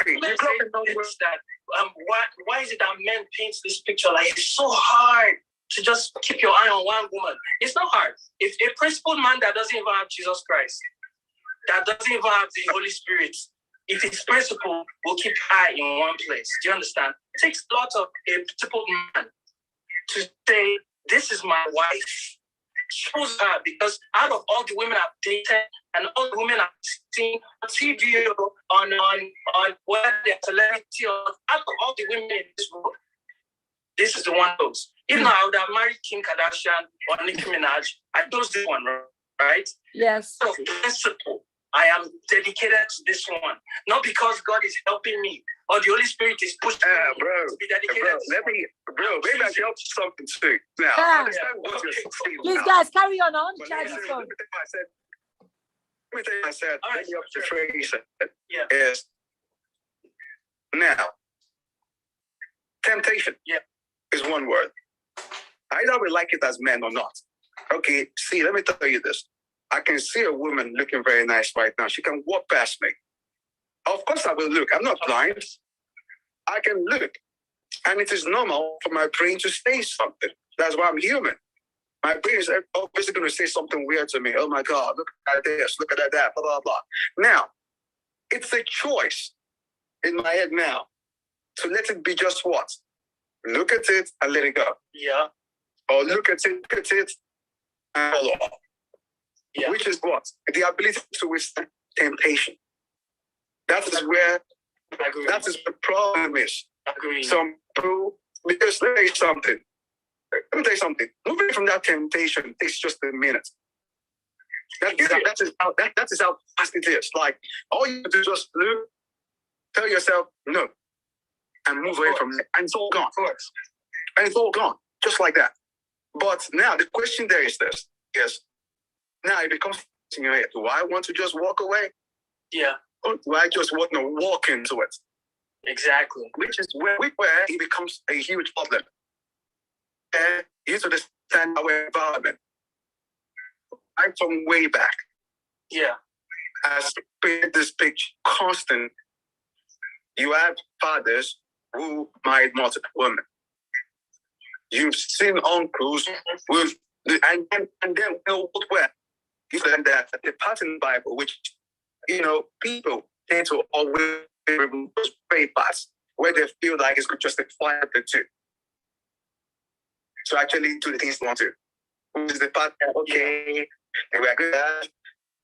why is it that men paint this picture like it's so hard to just keep your eye on one woman? It's not hard. If a principled man that doesn't even have Jesus Christ, that doesn't even have the Holy Spirit, if it's principle, will keep eye in one place. Do you understand? It takes a lot of a principled man to say, this is my wife. Choose her, because out of all the women I've dated and all the women I've seen on TV, on whether they're celebrity or out of all the women in this world, this is the one I chose. Even though I would have married Kim Kardashian or Nicki Minaj, I chose this one, right? Yes. So principle. I am dedicated to this one, not because God is helping me or the Holy Spirit is pushing you to be dedicated. Maybe I can help you something too. Now, understand what you're saying. Please, guys, carry on. I want to charge this phone. Let me tell you what I said. Let me up the phrase is now. Temptation is one word. Either we like it as men or not. Okay, see, let me tell you this. I can see a woman looking very nice right now. She can walk past me. Of course I will look. I'm not blind. I can look. And it is normal for my brain to say something. That's why I'm human. My brain is obviously going to say something weird to me. Oh my God, look at this, look at that, blah, blah, blah. Now, it's a choice in my head now to let it be just what? Look at it and let it go. Yeah. Or look at it and follow up. Yeah. Which is what? The ability to withstand temptation. That is where the problem is. Agreed. Some people, because let me tell you something. Moving from that temptation takes just a minute. That is how fast it is. Like, all you do is just look, tell yourself no, and move away from it. And it's all gone. Of course. And it's all gone. Just like that. But now the question there is this. Yes. Now it becomes in your head. Do I want to just walk away? Yeah. Or do I just want to walk into it? Exactly. Which is where it becomes a huge problem. And you need to understand our environment. I'm from way back. Yeah. As painted this picture constant, you have fathers who married multiple women. You've seen uncles with, and then you know where you learn that the pattern Bible, which people tend to always remove those great parts where they feel like it's just a fire the two. So actually do the things they want to. Who is the partner? Okay, and we're good at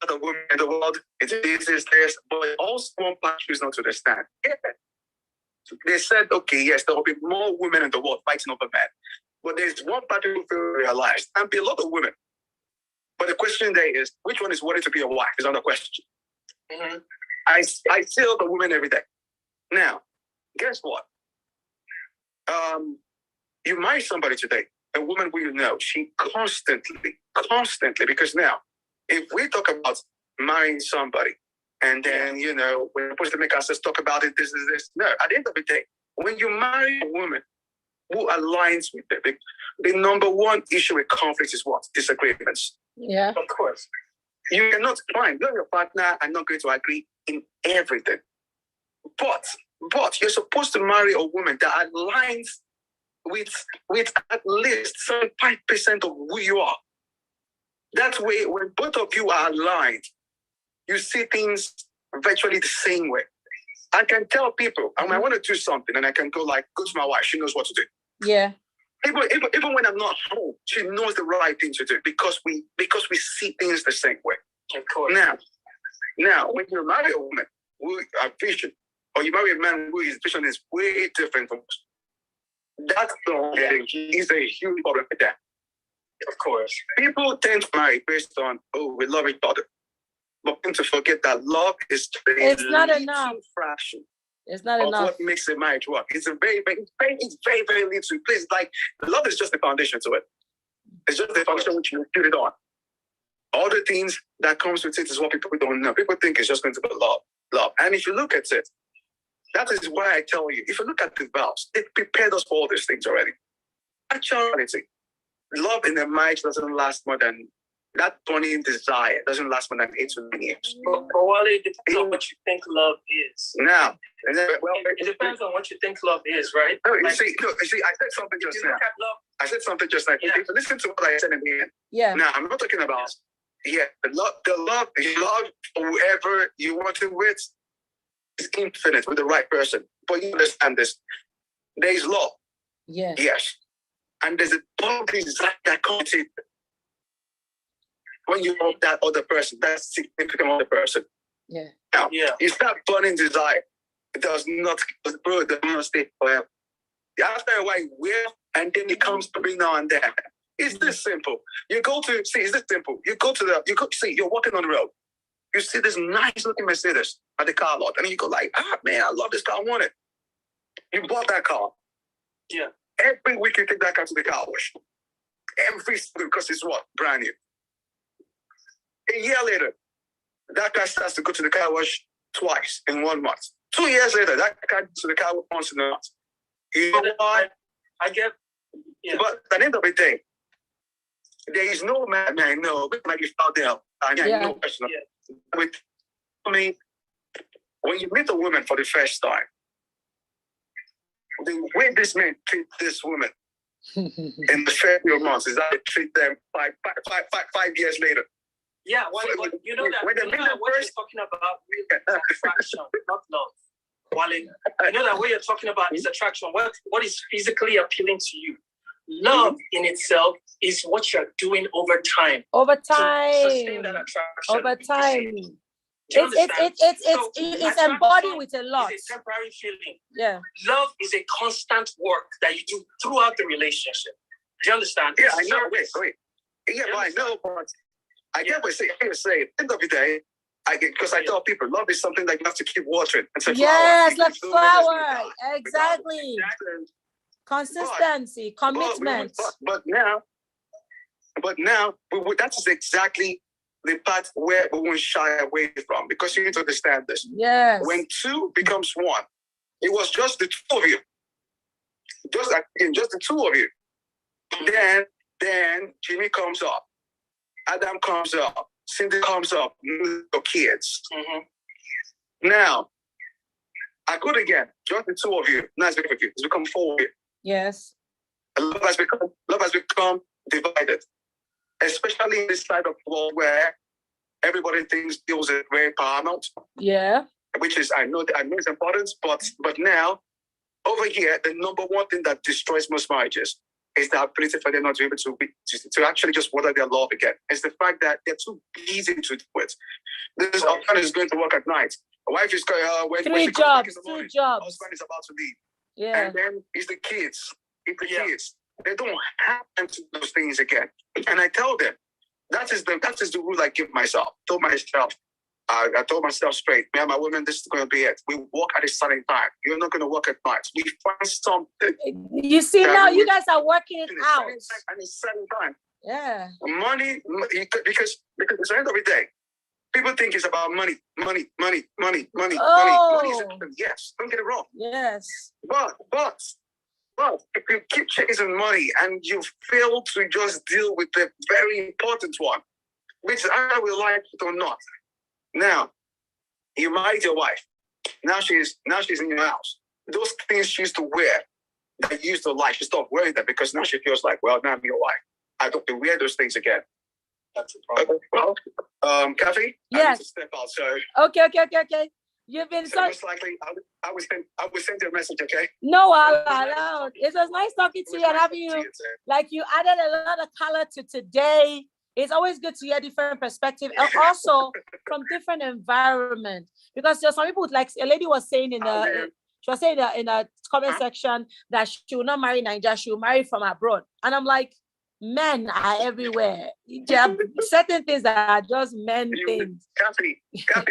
other women in the world. It's this, but also one part choose not to understand. Yeah. They said, okay, yes, there will be more women in the world fighting over men. But there's one part who feel realized, and be a lot of women. But the question there is, which one is worthy to be a wife is another question. Mm-hmm. I see all the women every day. Now, guess what? You marry somebody today, a woman who you know, she constantly, because now, if we talk about marrying somebody, and then, we're supposed to make ourselves talk about it, this. No, at the end of the day, when you marry a woman who aligns with them, the number one issue with conflict is what? Disagreements. Yeah. Of course. You cannot find, you and your partner are not going to agree in everything. But you're supposed to marry a woman that aligns with at least 75% of who you are. That way, when both of you are aligned, you see things virtually the same way. I can tell people, I want to do something, and I can go to my wife. She knows what to do. Yeah. Even when I'm not home, she knows the right thing to do because we see things the same way. Of course. Now, when you marry a woman who has vision, or you marry a man whose vision is way different from us, that's is a huge problem for them. Of course. People tend to marry based on, we love each other. But to forget that love is it's not enough. Fraction. It's not enough. What makes a marriage work? It's very, very little. Please, love is just the foundation to it. It's just the foundation which you build it on. All the things that comes with it is what people don't know. People think it's just going to be love. And if you look at it, that is why I tell you, if you look at the vows, it prepared us for all these things already. Actually, love in a marriage doesn't last more than that burning desire doesn't last more than 8 to 9 years. But it depends on what you think love is. Now, it depends on what you think love is, right? No, you see, I said something just now. I said something just now. Yeah. Listen to what I said in the end. Yeah. Now, I'm not talking about the love whoever you want to with is infinite with the right person. But you understand this. There is love. Yeah. Yes. And there's a boundary that comes in. When you love that other person, that significant other person. Yeah. Now, it's that burning desire. It does not stay forever. After a while, it will, and then it comes every now and then. It's this simple. It's this simple. You're walking on the road. You see this nice looking Mercedes at the car lot, and you go like, man, I love this car, I want it. You bought that car. Yeah. Every week you take that car to the car wash. Because it's what? Brand new. A year later, that car starts to go to the car wash twice in 1 month. 2 years later, that car goes to the car wash once in a month. You know what? I get. Yeah. But at the end of the day, there is no man, no, like you found out. No question. Yeah. I mean, when you meet a woman for the first time, the way this man treat this woman in the first few months is that they treat them 5 years later. Yeah, well, you know that what you're talking about is attraction, not love. Wale, you know that what you're talking about is attraction. What is physically appealing to you? Love in itself is what you're doing over time. Over time. To sustain that attraction. Over time. It's embodied with a lot. It's a temporary feeling. Yeah. Love is a constant work that you do throughout the relationship. Do you understand? Yeah, I know. Wait. Yeah, but I know, but I get what you're saying. At the end of the day, because I tell people, love is something that you have to keep watering. It's a flower. Yes, like flower. Exactly. Consistency, commitment. But now, that is exactly the part where we won't shy away from, because you need to understand this. Yes. When 2 becomes 1, it was just the 2 of you. Just the 2 of you. Then Jimmy comes up. Adam comes up. Cindy comes up. Your kids. Mm-hmm. Now, I could again. Just the 2 of you. Now it's become 4 of you. Yes. Love has become divided, especially in this side of the world where everybody thinks deals is very paramount. Yeah. Which is, I know it's important, but now over here, the number one thing that destroys most marriages is the ability for them not to be able to actually just water their love again. It's the fact that they're too busy to do it. This husband is going to work at night. A wife is going two jobs. Husband is about to leave. Yeah. And then it's the kids. Kids. They don't have time to do those things again. And I tell them, that is the rule I give myself. I told myself straight, me and my women, this is going to be it. We work at a certain time. You're not going to work at night. We find something. You see, now you guys are working it out. At a certain time. Yeah. Money, because at the end of the day, people think it's about money. Money. Money is important. Yes, don't get it wrong. Yes. But if you keep chasing money and you fail to just deal with the very important one, which I will like it or not. Now, you married your wife. Now she's in your house. Those things she used to wear that you used to like, she stopped wearing them because now she feels like, well, now I'm your wife. I don't have to wear those things again. That's a problem. Well, Kaffy, yes. I need to step out. So Okay. You've been so most likely I will send you a message, okay? No, it was nice talking to you and having you. Like, you added a lot of color to today. It's always good to hear different perspective, and also from different environment. Because there's some people, like a lady was saying in the comment section that she will not marry Nigeria, she will marry from abroad. And I'm like, men are everywhere. There are certain things that are just men things. Kaffy,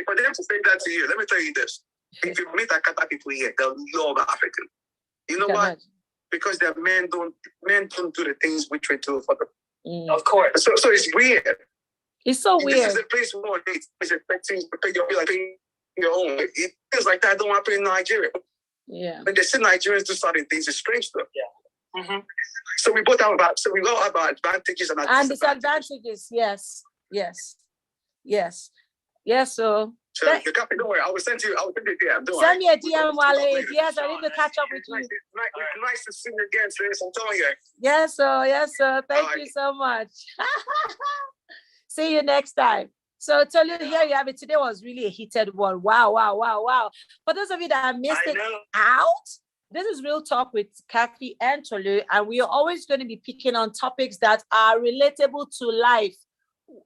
for them to say that to you, let me tell you this. If you meet Akata people here, they'll love African. You know what? Because their men don't do the things we try to do for them. Of course. So it's weird. It's so weird. This is a place where it's affecting your own. It feels like that don't happen in Nigeria. Yeah. When they see Nigerians do certain things, it's strange stuff. Yeah. Mm-hmm. So we all have our advantages and disadvantages. Yes. So don't worry. I will send you a DM. Send me a DM, Wale. Yes, I need to catch up with you. It's nice to see you again, sis. I'm telling you. Yes, sir. Thank you so much. See you next time. So Tolu, here you have it. Today was really a heated one. Wow. For those of you that missed it out, this is Real Talk with Kaffy and Tolu, and we are always going to be picking on topics that are relatable to life,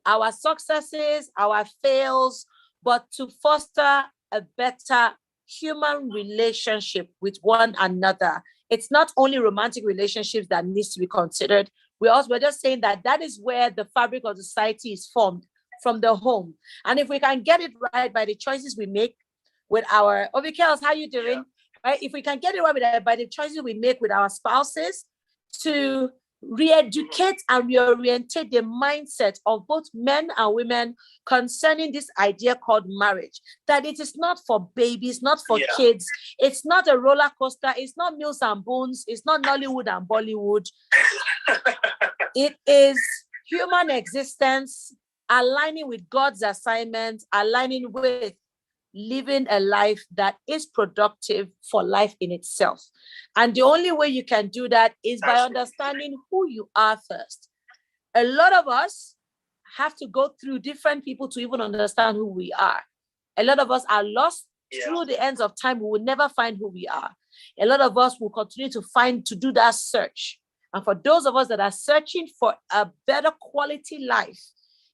our successes, our fails, but to foster a better human relationship with one another. It's not only romantic relationships that needs to be considered. We're just saying that is where the fabric of society is formed, from the home. And if we can get it right by the choices we make with our Ovikels, how you doing? right? If we can get it right with that, by the choices we make with our spouses, to re-educate and reorientate the mindset of both men and women concerning this idea called marriage, that it is not for babies, not for kids, it's not a roller coaster, it's not Mills and Bones, it's not Nollywood and Bollywood. It is human existence aligning with God's assignment, aligning with living a life that is productive for life in itself. And the only way you can do that is by understanding who you are first. A lot of us have to go through different people to even understand who we are. A lot of us are lost through the ends of time. We will never find who we are. A lot of us will continue to do that search. And for those of us that are searching for a better quality life,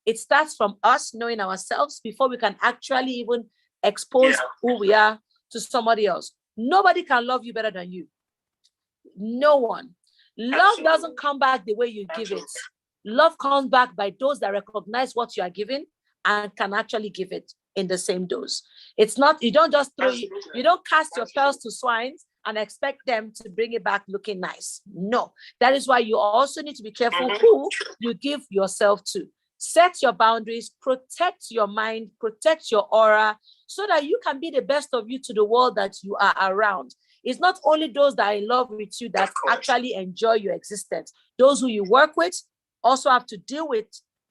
it starts from us knowing ourselves before we can actually even expose who we are to somebody else. Nobody can love you better than you. No one. Love doesn't come back the way you give it. Love comes back by those that recognize what you are giving and can actually give it in the same dose. It's not, you don't just throw, you don't cast your pearls to swines and expect them to bring it back looking nice. No. That is why you also need to be careful who you give yourself to. Set your boundaries, protect your mind, protect your aura, so that you can be the best of you to the world that you are around. It's not only those that are in love with you that actually enjoy your existence. Those who you work with also have to deal with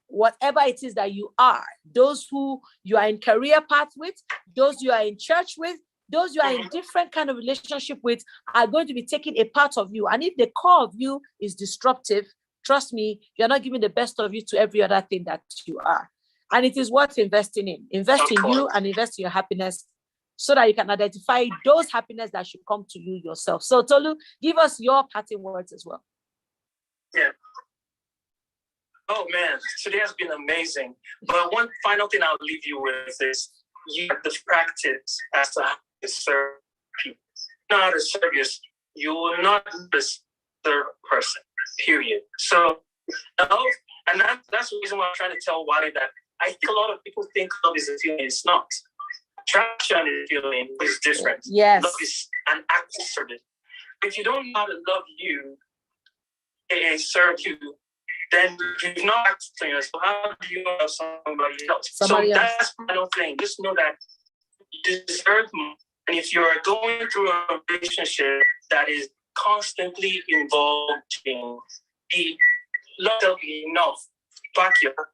whatever it is that you are. Those who you are in career path with, those you are in church with, those you are in different kind of relationship with are going to be taking a part of you. And if the core of you is disruptive, trust me, you're not giving the best of you to every other thing that you are. And it is worth investing in. Invest in you and invest in your happiness so that you can identify those happiness that should come to you yourself. So Tolu, give us your parting words as well. Yeah. Oh man, today has been amazing. But one final thing I'll leave you with is you have to practice as to how to serve people. Not how to serve you will not serve a person, period. So, and that's the reason why I'm trying to tell Wally that I think a lot of people think love is a feeling. It's not. Attraction is a feeling, is different. Yes. Love is an act of service. If you don't know how to love you and serve you, then you've not acted on yourself. So how do you love somebody else? That's my final thing. Just know that you deserve more. And if you're going through a relationship that is constantly involving, love enough, back you up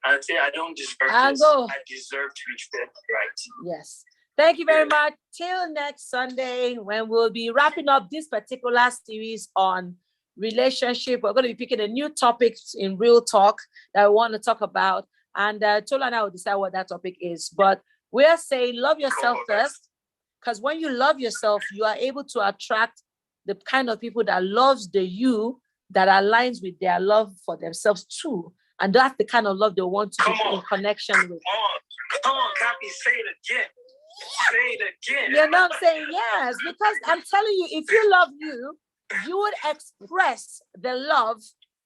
and say, I don't deserve this. I deserve to be fed right. Yes. Thank you very much. Till next Sunday, when we'll be wrapping up this particular series on relationship. We're going to be picking a new topic in Real Talk that we want to talk about. And Tolu and I will decide what that topic is. But we're saying love yourself first, because when you love yourself, you are able to attract the kind of people that loves the you that aligns with their love for themselves too. And that's the kind of love they want to be in connection with. Come on, Kaffy, say it again. Say it again. You know what I'm saying? Yes, because I'm telling you, if you love you, you would express the love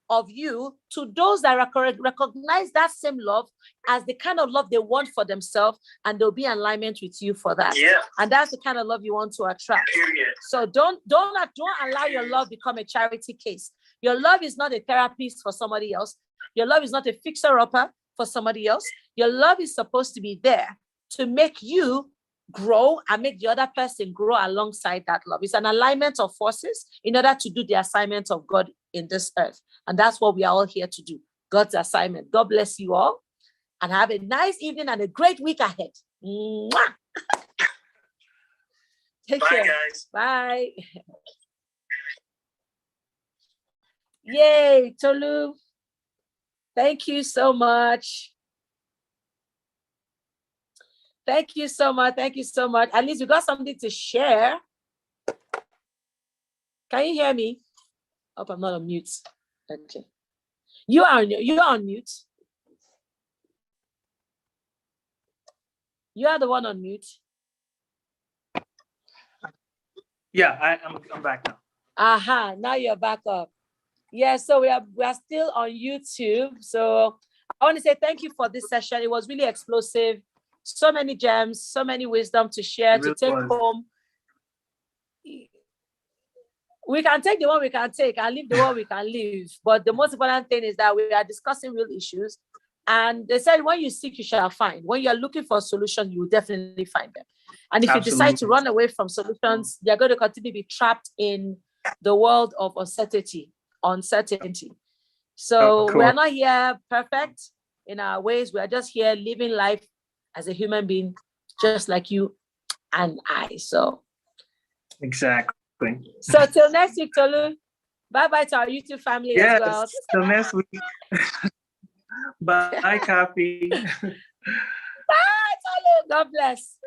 of you to those that recognize that same love as the kind of love they want for themselves, and they'll be in alignment with you for that. Yeah. And that's the kind of love you want to attract. Period. So don't allow your love become a charity case. Your love is not a therapist for somebody else. Your love is not a fixer-upper for somebody else. Your love is supposed to be there to make you grow and make the other person grow alongside that love. It's an alignment of forces in order to do the assignment of God in this earth. And that's what we are all here to do. God's assignment. God bless you all and have a nice evening and a great week ahead. Mwah! Take care. Guys. Bye. Yay, Tolu. Thank you so much. Thank you so much. Thank you so much. At least we got something to share. Can you hear me? Hope I'm not on mute. Okay. You're on mute. You are the one on mute. Yeah, I'm back now. Aha, now you're back up. Yeah, so we are still on YouTube. So I want to say thank you for this session. It was really explosive. So many gems, so many wisdom to share, to take home. We can take the one we can take and leave the one we can leave. But the most important thing is that we are discussing real issues. And they said, when you seek, you shall find. When you're looking for a solution, you will definitely find them. And if you decide to run away from solutions, you're going to continue to be trapped in the world of uncertainty. So we are not here perfect in our ways. We are just here living life as a human being, just like you and I. So exactly. So till next week, Tolu. Bye-bye to our YouTube family as well. Till next week. Bye, Kaffy. Bye, Tolu. God bless.